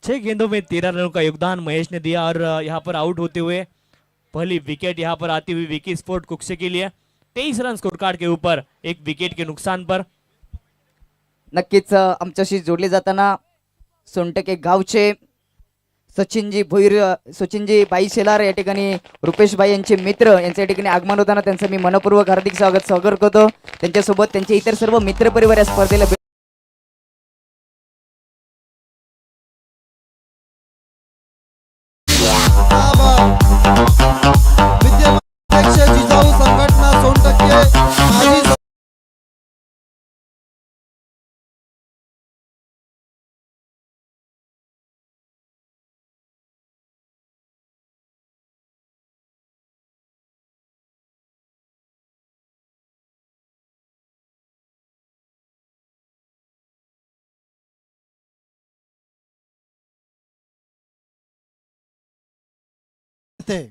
S3: छह गेंदों में 13 रनों का योगदान महेश ने दिया और यहाँ पर आउट होते हुए पहली विकेट यहाँ पर आती हुई विकी स्पोर्ट कुक्से के लिए 23 रन स्कोर कार्ड के ऊपर एक विकेट के नुकसान पर।
S1: नक्कीच आमच्याशी जोडले जाताना सोनटके गावचे सचिनजी बाई शेलार या ठिकाणी रुपेश भाई यांचे मित्र यांच्या ठिकाणी आगमन होताना त्यांचं मी मनपूर्वक हार्दिक स्वागत करतो। त्यांच्यासोबत त्यांचे इतर सर्व मित्र परिवार या स्पर्धेला
S2: विद्यमान अध्यक्ष जिजाऊ संघटना सोनटक्के माजी थे।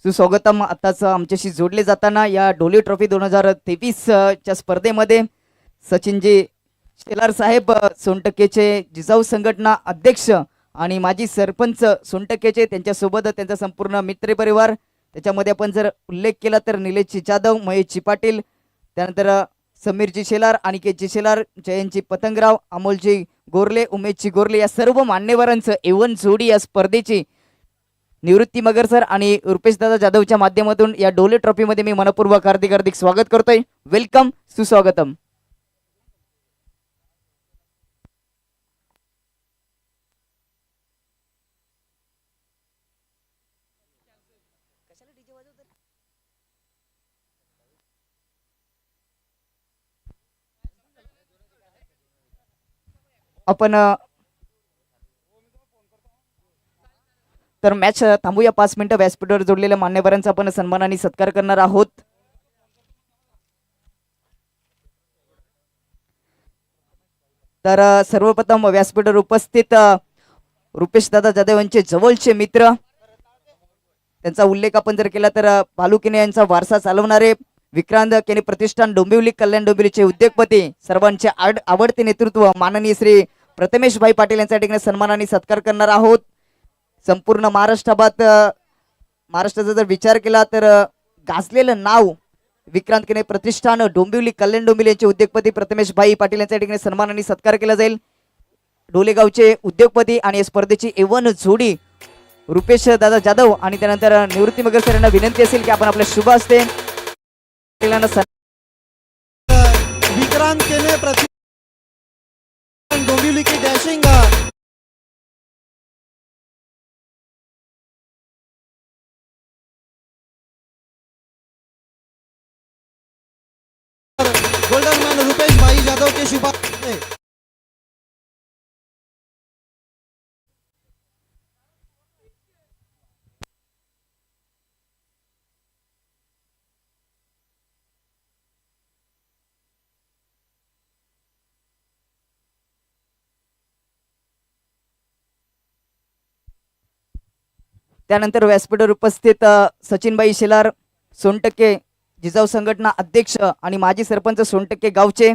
S1: सुस्वागतम आताच आमच्याशी जोडले जाताना या डोली ट्रॉफी 2023 च्या स्पर्धेमध्ये सचिनजी शेलार साहेब सोनटक्केचे जिजाऊ संघटना अध्यक्ष आणि माजी सरपंच सोनटक्केचे त्यांच्यासोबत त्यांचा संपूर्ण मित्र परिवार। त्याच्यामध्ये आपण जर उल्लेख केला तर निलेशजी जाधव, महेशजी पाटील, त्यानंतर समीरजी शेलार, अनिकेतजी शेलार, जयंतजी पतंगराव, अमोलजी गोरले, उमेशजी गोरले या सर्व मान्यवरांचं एवन जोडी या स्पर्धेची निवृत्ती मगर सर आणि रुपेशदादा जाधवच्या माध्यमातून या डोले ट्रॉफी मध्ये मी मनपूर्वक हार्दिक स्वागत करतोय। वेलकम, सुस्वागतम। आपण तर मॅच थांबूया 5 मिनिटं। व्यासपीठावर जोडलेल्या मान्यवरांचा आपण सन्मान आणि सत्कार करणार आहोत। तर सर्वप्रथम व्यासपीठावर उपस्थित रुपेशदादा जाधव यांचे जवळचे मित्र, त्यांचा उल्लेख आपण जर केला तर भालुकिने यांचा वारसा चालवणारे विक्रांत केने प्रतिष्ठान डोंबिवली, कल्याण डोंबिवलीचे उद्योगपती, सर्वांचे आवडते नेतृत्व माननीय श्री प्रथमेश भाई पाटील यांच्या ठिकाणी सन्मान आणि सत्कार करणार आहोत। संपूर्ण महाराष्ट्राचा जर विचार केला तर गाजलेलं नाव विक्रांत केने प्रतिष्ठान डोंबिवली, कल्याण डोंबिवली यांचे उद्योगपती प्रथमेश भाई पाटील यांच्या ठिकाणी सन्मान आणि सत्कार केला जाईल। डोलेगावचे उद्योगपती आणि या स्पर्धेची एवन जोडी रुपेश दादा जाधव आणि त्यानंतर निवृत्ती मगर सर यांना विनंती असेल की आपण आपल्या शुभ हस्ते
S2: विक्रांत केने प्रतिष्ठान डोंबिवली की डैशिंग गोल्डन मैन रुपेश भाई जाधव के शुभ हस्ते
S1: त्यानंतर व्यासपीठावर उपस्थित सचिनबाई शेलार सोनटक्के जिजाऊ संघटना अध्यक्ष आणि माजी सरपंच सोनटक्के गावचे,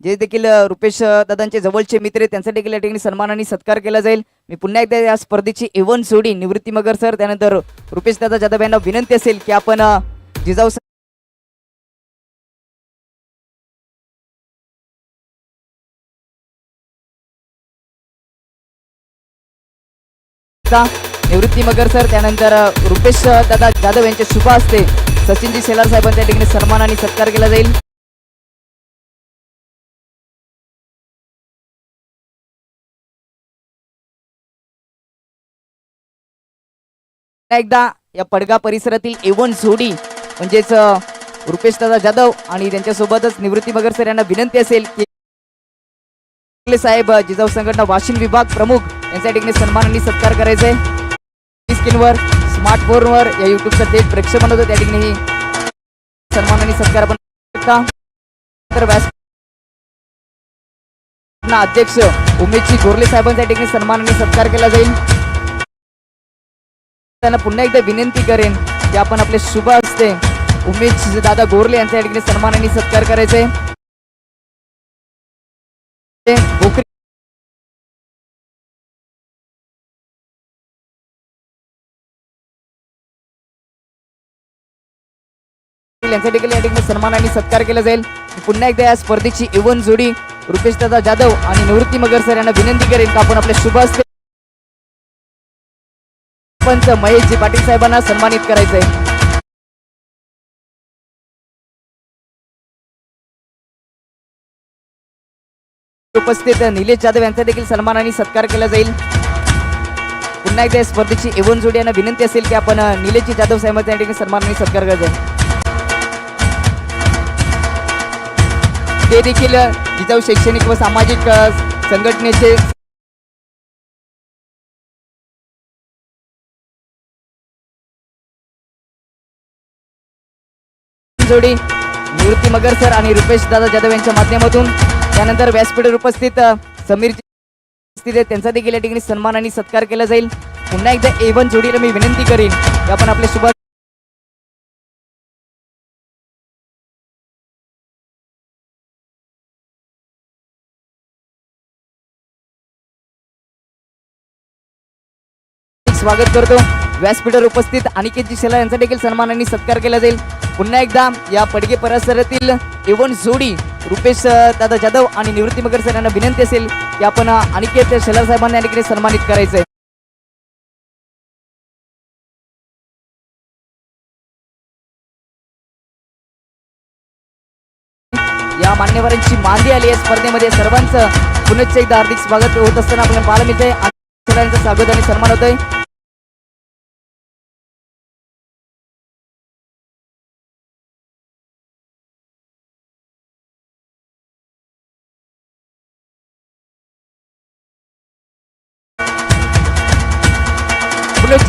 S1: जे देखील रुपेश दादांचे जवळचे मित्र आहेत, त्यांचा देखील या ठिकाणी सन्मान आणि सत्कार केला जाईल। मी पुन्हा एकदा या स्पर्धेची एवन जोडी निवृत्ती मगर सर त्यानंतर रुपेश दादा जाधव यांना विनंती असेल की आपण जिजाऊ निवृत्ती मगर सर त्यानंतर रुपेश दादा जाधव यांच्या शुभ हस्ते सचिनजी शेलार साहेबांच्या ठिकाणी सन्मान आणि सत्कार केला जाईल। एकदा या पडगा परिसरातील एवन जोडी म्हणजेच रुपेश दादा जाधव आणि त्यांच्यासोबतच निवृत्ती मगर सर यांना विनंती असेल की साहेब जिजाऊ संघटना वाशिम विभाग प्रमुख यांच्या ठिकाणी सन्मान आणि सत्कार करायचा आहे। स्क्रीनवर स्मार्ट फोनवर या युट्यूबचं थेट प्रेक्षेपण होतं, त्या ठिकाणी सन्मान आणि सत्कार पण शकता. तर व्यासपीठावरनं अध्यक्ष उमेशजी गोरले साहेबांच्या ठिकाणी सन्मान आणि सत्कार केला जाईल. त्यांना पुन्हा एकदा विनंती करेन की आपण आपले शुभ हस्ते उमेश दादा गोरले यांच्या ठिकाणी सन्मान आणि सत्कार करायचे. भोकरी यांच्या देखील या ठिकाणी सन्मान आणि सत्कार केला जाईल. पुन्हा एकदा या स्पर्धेची इवन जोडी रुपेश दादा जाधव आणि निवृत्ती मगर सर यांना विनंती करेन की आपण आपले शुभ हस्ते पंच महेशजी पाटील साहेबांना सन्मानित करायचंय. उपस्थित निलेश जाधव यांचा देखील सन्मान आणि सत्कार केला जाईल. पुन्हा एकदा या स्पर्धेची इवन जोडी यांना विनंती असेल की आपण निलेशजी जाधव साहेबांच्या ठिकाणी सन्मान आणि सत्कार करायचा. ते देखील जिजाऊ शैक्षणिक व सामाजिक संघटनेचे जोडी निवृत्ती मगर सर आणि रुपेश दादा जाधव यांच्या माध्यमातून. त्यानंतर व्यासपीठावर उपस्थित समीर त्यांचा देखील या ठिकाणी सन्मान आणि सत्कार केला जाईल. पुन्हा एकदा एवन जोडीला मी विनंती करीन की आपण आपले शुभ स्वागत करतो. व्यासपीठावर उपस्थित अनिकेतजी शेलार यांचा देखील सन्मान आणि सत्कार केला जाईल. पुन्हा एकदा या पडगे परिसरातील एवन जोडी रुपेश दादा जाधव आणि निवृत्ती मगर सर यांना विनंती असेल की आपण अनिकेत शेलार साहेबांना या ठिकाणी सन्मानित करायचंय. या मान्यवरांची मांदी आली या स्पर्धेमध्ये. सर्वांचं पुनश्च एकदा हार्दिक स्वागत होत असताना आपल्याला पाहायला मिळतंय. यांचं स्वागत आणि सन्मान होतंय.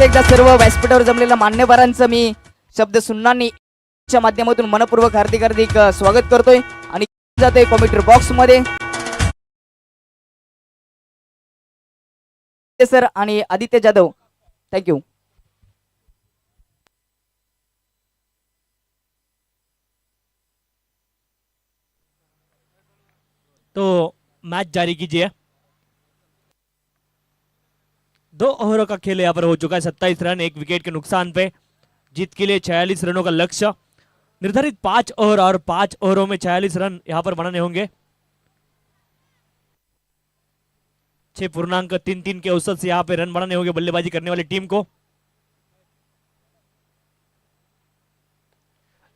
S1: एकदा सर्व व्यासपीठावर जमलेल्या मान्यवरांचं मी शब्द सुन्नांच्या माध्यमातून मनपूर्वक हार्दिक हार्दिक स्वागत करतोय आणि जातोय कॉमेंट्री बॉक्स मध्ये. सर आणि आदित्य जाधव, थँक्यू.
S3: तो मैच जारी कीजिए. 2 ओवरों का खेल यहाँ पर हो चुका है. 27 रन 1 विकेट के नुकसान पे. जीत के लिए 46 रनों का लक्ष्य निर्धारित. 5 ओवर और 5 ओवरों में 46 रन यहाँ पर बनाने होंगे. 6.33 के औसत से यहाँ पे रन बनाने होंगे बल्लेबाजी करने वाली टीम को.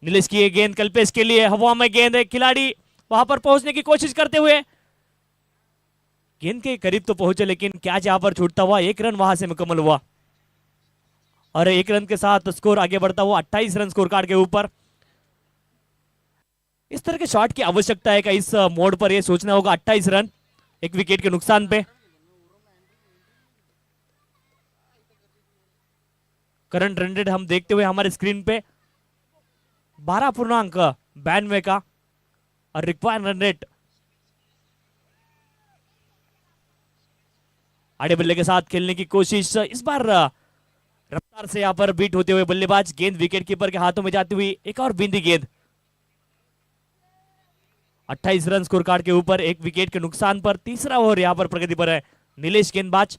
S3: नीलेश की ये गेंद कल्पेश के लिए. हवा में गेंद है. खिलाड़ी वहां पर पहुंचने की कोशिश करते हुए गेंद के करीब तो पहुंचे, लेकिन कैच यहां पर छूटता हुआ. 1 रन वहां से मुकम्मल हुआ और 1 रन के साथ स्कोर आगे बढ़ता हुआ 28 रन स्कोर कार्ड के ऊपर. इस तरह के शॉट की आवश्यकता है. इस मोड पर यह सोचना होगा. 28 रन 1 विकेट के नुकसान पे. करंट रन रेट हम देखते हुए हमारे स्क्रीन पे 12.92 का और रिक्वायर्ड रन रेट आड़े बल्ले के साथ खेलने की कोशिश. इस बार रफ्तार से यहां पर बीट होते हुए बल्लेबाज. गेंद विकेट कीपर के हाथों में जाती हुई. एक और बिंदी गेंद. 28 रन स्कोर कार्ड के ऊपर 1 विकेट के नुकसान पर. तीसरा ओवर यहां पर प्रगति पर है. नीलेश गेंदबाज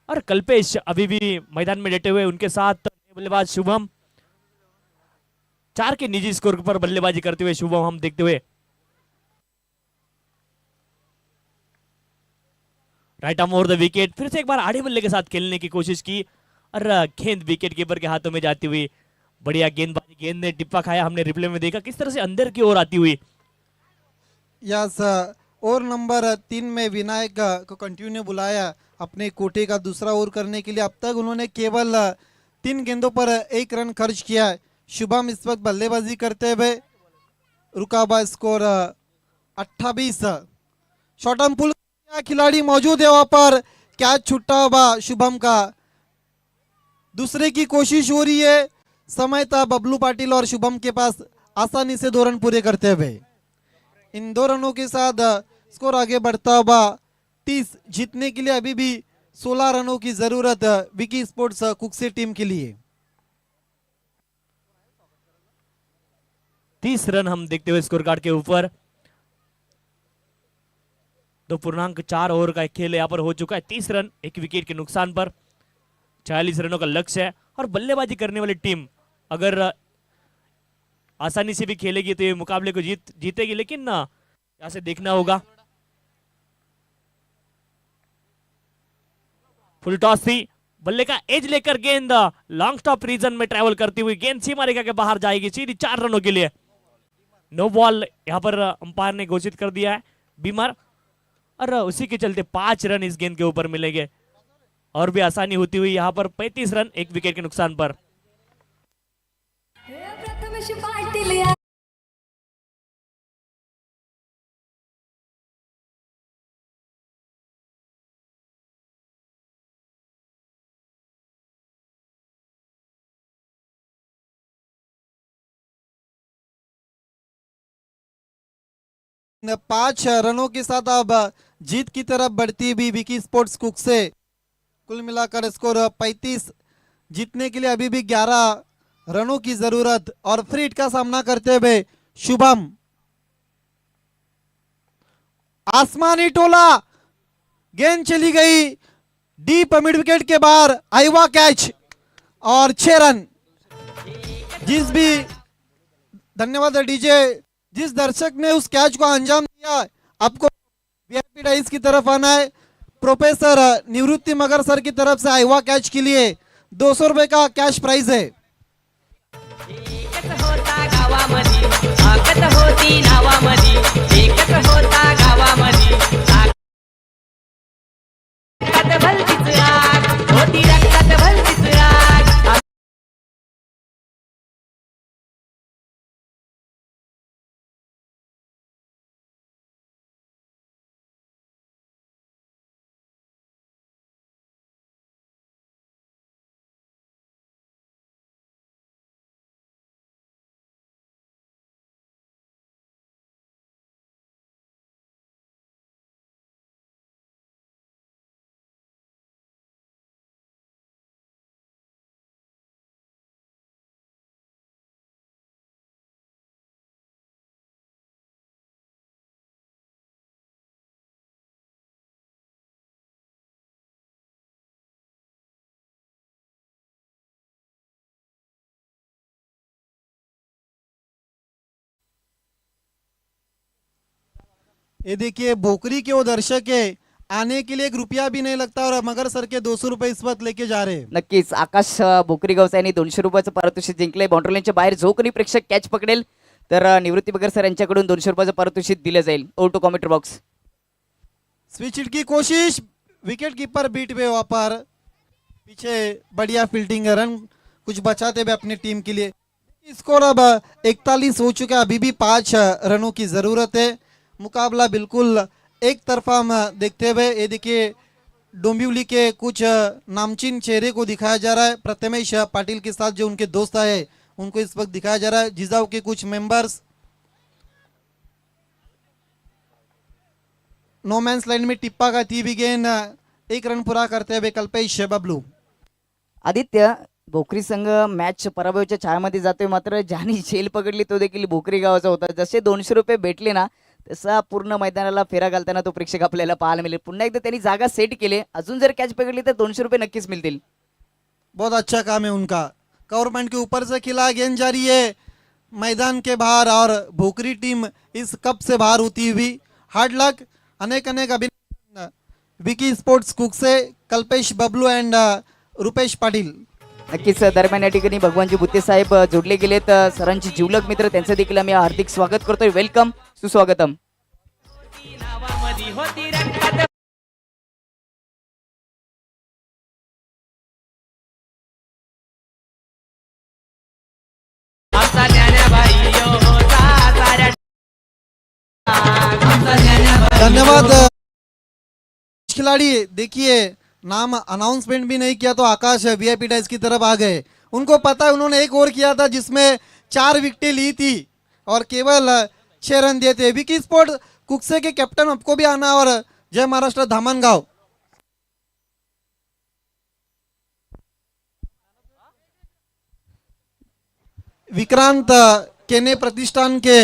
S3: और कल्पेश अभी भी मैदान में डटे हुए. उनके साथ बल्लेबाज शुभम. 4 के निजी स्कोर पर बल्लेबाजी करते हुए शुभम हम देखते हुए. Right arm over the wicket. फिर से एक बार आड़े बल्ले के साथ खेलने की कोशिश की और गेंद विकेट कीपर के हाथों में जाती हुई. बढ़िया गेंदबाजी. गेंद ने टिप्पा खाया. हमने रिप्ले में देखा किस तरह से अंदर की ओर आती हुई.
S2: यस, ओवर नंबर 3 में विनायक को कंटिन्यू बुलाया अपने कोटे का दूसरा ओवर करने के लिए. अब तक उन्होंने केवल 3 गेंदों पर 1 रन खर्च किया है. शुभम इस वक्त बल्लेबाजी करते हुए. रुकाबा स्कोर 28. शॉर्ट आर्म पुल खिलाड़ी मौजूद है वहां पर. कैच छूटा हुआ शुभम का. दूसरे की कोशिश हो रही है, समय था बबलू पाटिल और शुभम के पास आसानी से 2 रन पूरे करते हुए। इन 2 रनों के साथ स्कोर आगे बढ़ता हुआ 30 जीतने के लिए अभी भी 16 रनों की जरूरत विकी स्पोर्ट्स कुक्से टीम के लिए।
S3: 30 रन हम देखते हुए स्कोर कार्ड के ऊपर। 2.4 ओवर का एक खेल यहाँ पर हो चुका है। 30 रन 1 विकेट के नुकसान पर 40 रनों का लक्ष्य है। और बल्लेबाजी करने वाली टीम अगर आसानी से भी खेलेगी तो ये मुकाबले को जीतेगी, लेकिन ना यहाँ से देखना होगा। फुल टॉस थी, बल्ले का एज लेकर गेंद लॉन्ग स्टॉप रीजन में ट्रैवल करती हुई गेंद सीमा रेखा के बाहर जाएगी सीधी 4 रनों के लिए। नो बॉल यहाँ पर अंपायर ने घोषित कर दिया है, बीमार, और उसी के चलते 5 रन इस गेंद के ऊपर मिलेंगे और भी आसानी होती हुई यहाँ पर 35 रन 1 विकेट के नुकसान पर।
S6: प्रथमेश पाटील या
S2: इन 5 रनों के साथ अब जीत की तरफ बढ़ती हुई विकी स्पोर्ट्स कुक्से। कुल मिलाकर स्कोर 35, जीतने के लिए अभी भी 11 रनों की जरूरत। और फ्री हिट का सामना करते हुए शुभम, आसमानी टोला, गेंद चली गई डीप मिड विकेट के बाहर, आईवा कैच और 6 रन। जिस भी धन्यवाद डीजे, जिस दर्शक ने उस कैच को अंजाम दिया, आपको वीआईपी डाइस की तरफ आना है। प्रोफेसर निवृत्ति मगर सर की तरफ से आईवा कैच के लिए 200 रुपए का कैश प्राइज है।
S7: एकच होता गावामध्ये, ताकद होती नावामध्ये, एकच होता गावामध्ये, रक्तात भलतीच राग, होती रक्तात भलतीच राग।
S2: ये देखिए भोकरी के वो दर्शक है, आने के लिए 1 रुपया भी नहीं लगता और मगर सर के 200 रुपये इस वक्त लेके जा रहे हैं।
S1: नक्कीच आकाश भोकरी गावचा यांनी 200 रुपयाचं पारितोषिक जिंकले। बाउंड्री लाईनच्या बाहेर जो कोणी प्रेक्षक कॅच पकडेल तर निवृत्ती बगर सर यांच्याकडून 200 रुपयाचं पारितोषिक दिलं जाईल। Over to commentary box.
S2: Switch hit की कोशिश, विकेट कीपर बीट पे वहाँ पर, पीछे बढ़िया फील्डिंग, रन कुछ बचाते हुए अपनी टीम के लिए। स्कोर अब 41 हो चुका है, अभी भी 5 रनों की जरूरत है। मुकाबला बिल्कुल एक तरफा हम देखते हुए, ये देखिए डोंबिवली के कुछ नामचीन चेहरे को दिखाया जा रहा है। प्रथमेश पाटिल के साथ जो उनके दोस्त आए उनको इस वक्त दिखाया जा रहा है। जिजाऊ के कुछ मेंबर्स नो मैंस लाइन में टिप्पा का थी भी गेंद 1 रन पूरा करते हुए कल्पेश बबलू।
S1: आदित्य, भोकरी संघ मॅच पराभवाच्या छायामध्ये जातोय, मात्र ज्याने झेल पकडली तो देखील भोकरी गावाचा होता। जसे 200 रुपये भेटले ना, तसा पूर्ण मैदानाला फेरा घालताना तो प्रेक्षक आपल्याला पाहायला मिळेल। पुन्हा एकदा त्यांनी जागा सेट केली, अजून जर कॅच पकडली तर 200 रुपये नक्कीच मिळतील।
S2: बहुत अच्छा काम है उनका। गवर्नमेंट के ऊपर से खिला गेंद जारी है मैदान के बाहर और भोकरी टीम इस कप से बाहर होती हुई। हार्ड लक, अनेक अनेक अभिनंदन विकी स्पोर्ट्स कुक्से, कल्पेश बबलू एंड रुपेश पाटील।
S1: नक्कीच दरम्यान या ठिकाणी भगवानजी बुत्ते साहेब जोडले गेलेत, सरांचे जिवलग मित्र, त्यांचं देखील आम्ही हार्दिक स्वागत करतोय। वेलकम, सुस्वागतम।
S7: नावामध्ये होती रक्तात आमचा ज्ञानाबाई होता साऱ्या आमचा ज्ञानाबाई
S2: धन्यवाद खिलाड़ी। देखिए नाम अनाउंसमेंट भी नहीं किया तो आकाश वीआईपी डाइस की तरफ आ गए। उनको पता है उन्होंने एक ओवर किया था जिसमें 4 विकेटें ली थी और केवल 6 रन दिए थे। विकी स्पोर्ट कुकसे के कैप्टन आपको भी आना और जय महाराष्ट्र धामनगांव। विक्रांत केने प्रतिष्ठान के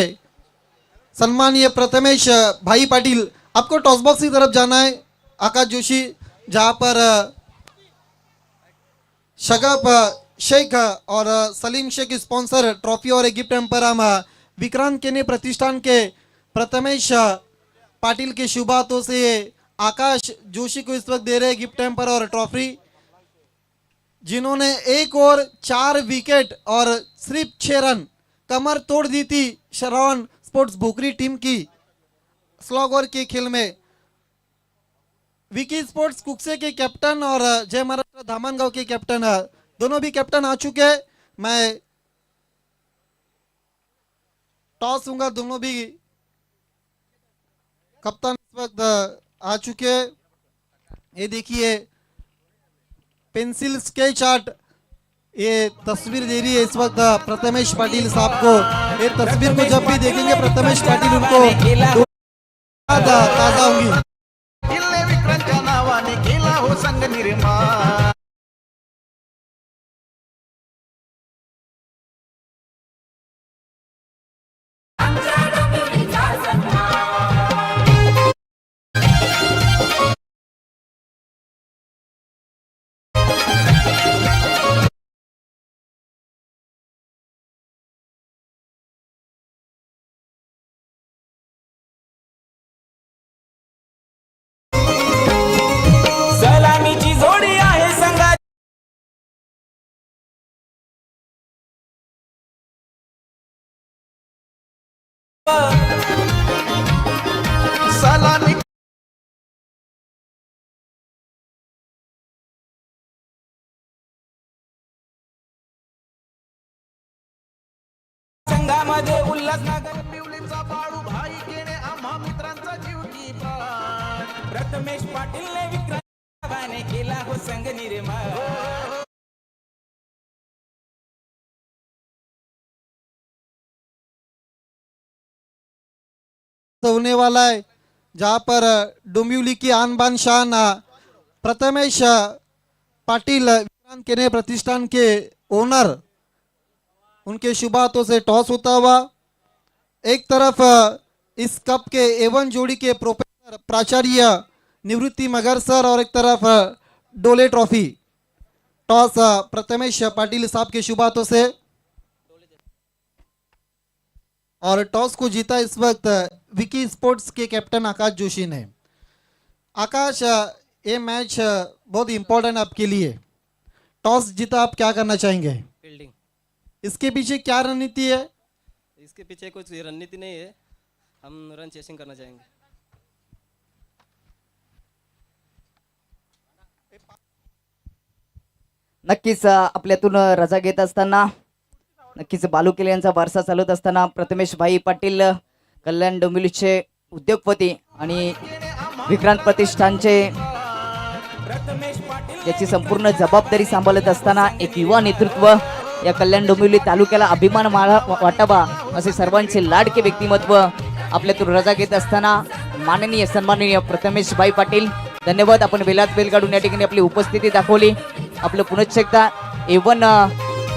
S2: सम्मानीय प्रथमेश भाई पाटिल, आपको टॉस बॉक्स की तरफ जाना है। आकाश जोशी, जहां पर शगफ शेख और सलीम शेख स्पॉन्सर ट्रॉफी और एक गिफ्ट एम्पर हम विक्रांत केने प्रतिष्ठान के प्रथमेश पाटिल के शुभ हाथों से आकाश जोशी को इस वक्त दे रहे गिफ्ट एम्पर और ट्रॉफी, जिन्होंने एक और 4 विकेट और सिर्फ 6 रन कमर तोड़ दी थी श्रवण स्पोर्ट्स भोकरी टीम की स्लॉग ओवर के खेल में। विकी स्पोर्ट्स कुकसे के कैप्टन और जय महाराष्ट्र धामनगांव के कैप्टन, दोनों भी कैप्टन आ चुके हैं। मैं टॉस दूंगा, दोनों भी कप्तान इस वक्त आ चुके हैं। ये देखिए पेंसिल स्केच आर्ट, ये तस्वीर दे रही है इस वक्त प्रथमेश पाटिल साहब को। ये तस्वीर को जब भी देखेंगे प्रथमेश पाटिल उनको ताजा होंगी।
S4: किल्ले विक्रांतच्या नावाने केला हो संघ निर्माण। सलामीची जोडी आहे संघात सलामी संघामध्ये उल्हासनगर पिवळीचा बाळू भाई केणे आम्हा मित्रांचा जीव की प्राण। प्रथमेश पाटीलने विक्रांतने केला हो संघ निर्माण।
S2: होने वाला है, जहां पर डोंबिवली की आन बान शान प्रथमेश पाटिल विक्रांत केने प्रतिष्ठान के ओनर, उनके शुभ हाथों से टॉस होता हुआ। एक तरफ इस कप के एवन जोड़ी के प्रोफेसर प्राचार्य निवृत्ति मगर सर और एक तरफ डोले ट्रॉफी। टॉस प्रथमेश पाटिल साहब के शुभ हाथों से और टॉस को जीता इस वक्त विकी स्पोर्ट्स के कैप्टन आकाश जोशी ने। आकाश, ये मैच बहुत इंपॉर्टेंट आपके लिए, टॉस जीता, आप क्या करना चाहेंगे?
S8: फील्डिंग।
S2: इसके पीछे क्या रणनीति है?
S8: इसके पीछे कुछ रणनीति नहीं है, हम रन चेसिंग करना चाहेंगे।
S1: नक्कीच आपल्यातून रजा घेत असताना, नक्कीच बालू केले यांचा वारसा चालवत असताना प्रथमेश भाई पाटील कल्याण डोंबिवलीचे उद्योगपती आणि विक्रांत प्रतिष्ठानचे याची संपूर्ण जबाबदारी सांभाळत असताना एक युवा नेतृत्व या कल्याण डोंबिवली तालुक्याला अभिमान वाटावा असे सर्वांचे लाडके व्यक्तिमत्व आपल्यातून रजा घेत असताना माननीय सन्माननीय प्रथमेश भाई पाटील, धन्यवाद. आपण वेलात वेल काढून या ठिकाणी आपली उपस्थिती दाखवली. आपलं पुनश्च एकदा एवन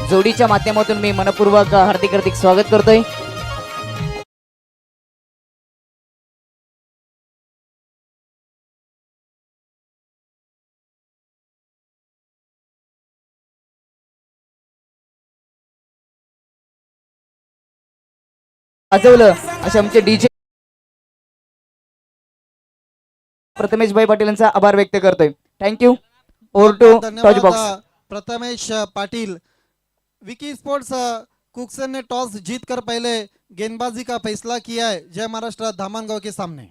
S1: जोडीच्या माध्यमातून मी मनपूर्वक हार्दिक स्वागत करतोय. वाजवलं असे आमचे डीजे प्रथमेश भाई पाटील यांचा आभार व्यक्त करतोय. थँक्यू. ओव्हर टू टॉच box.
S2: Prathamesh Patil. Vicky sports कुक्सन ने टॉस जीत कर पहले गेंदबाजी का फैसला किया है जय महाराष्ट्र धामनगांव के सामने.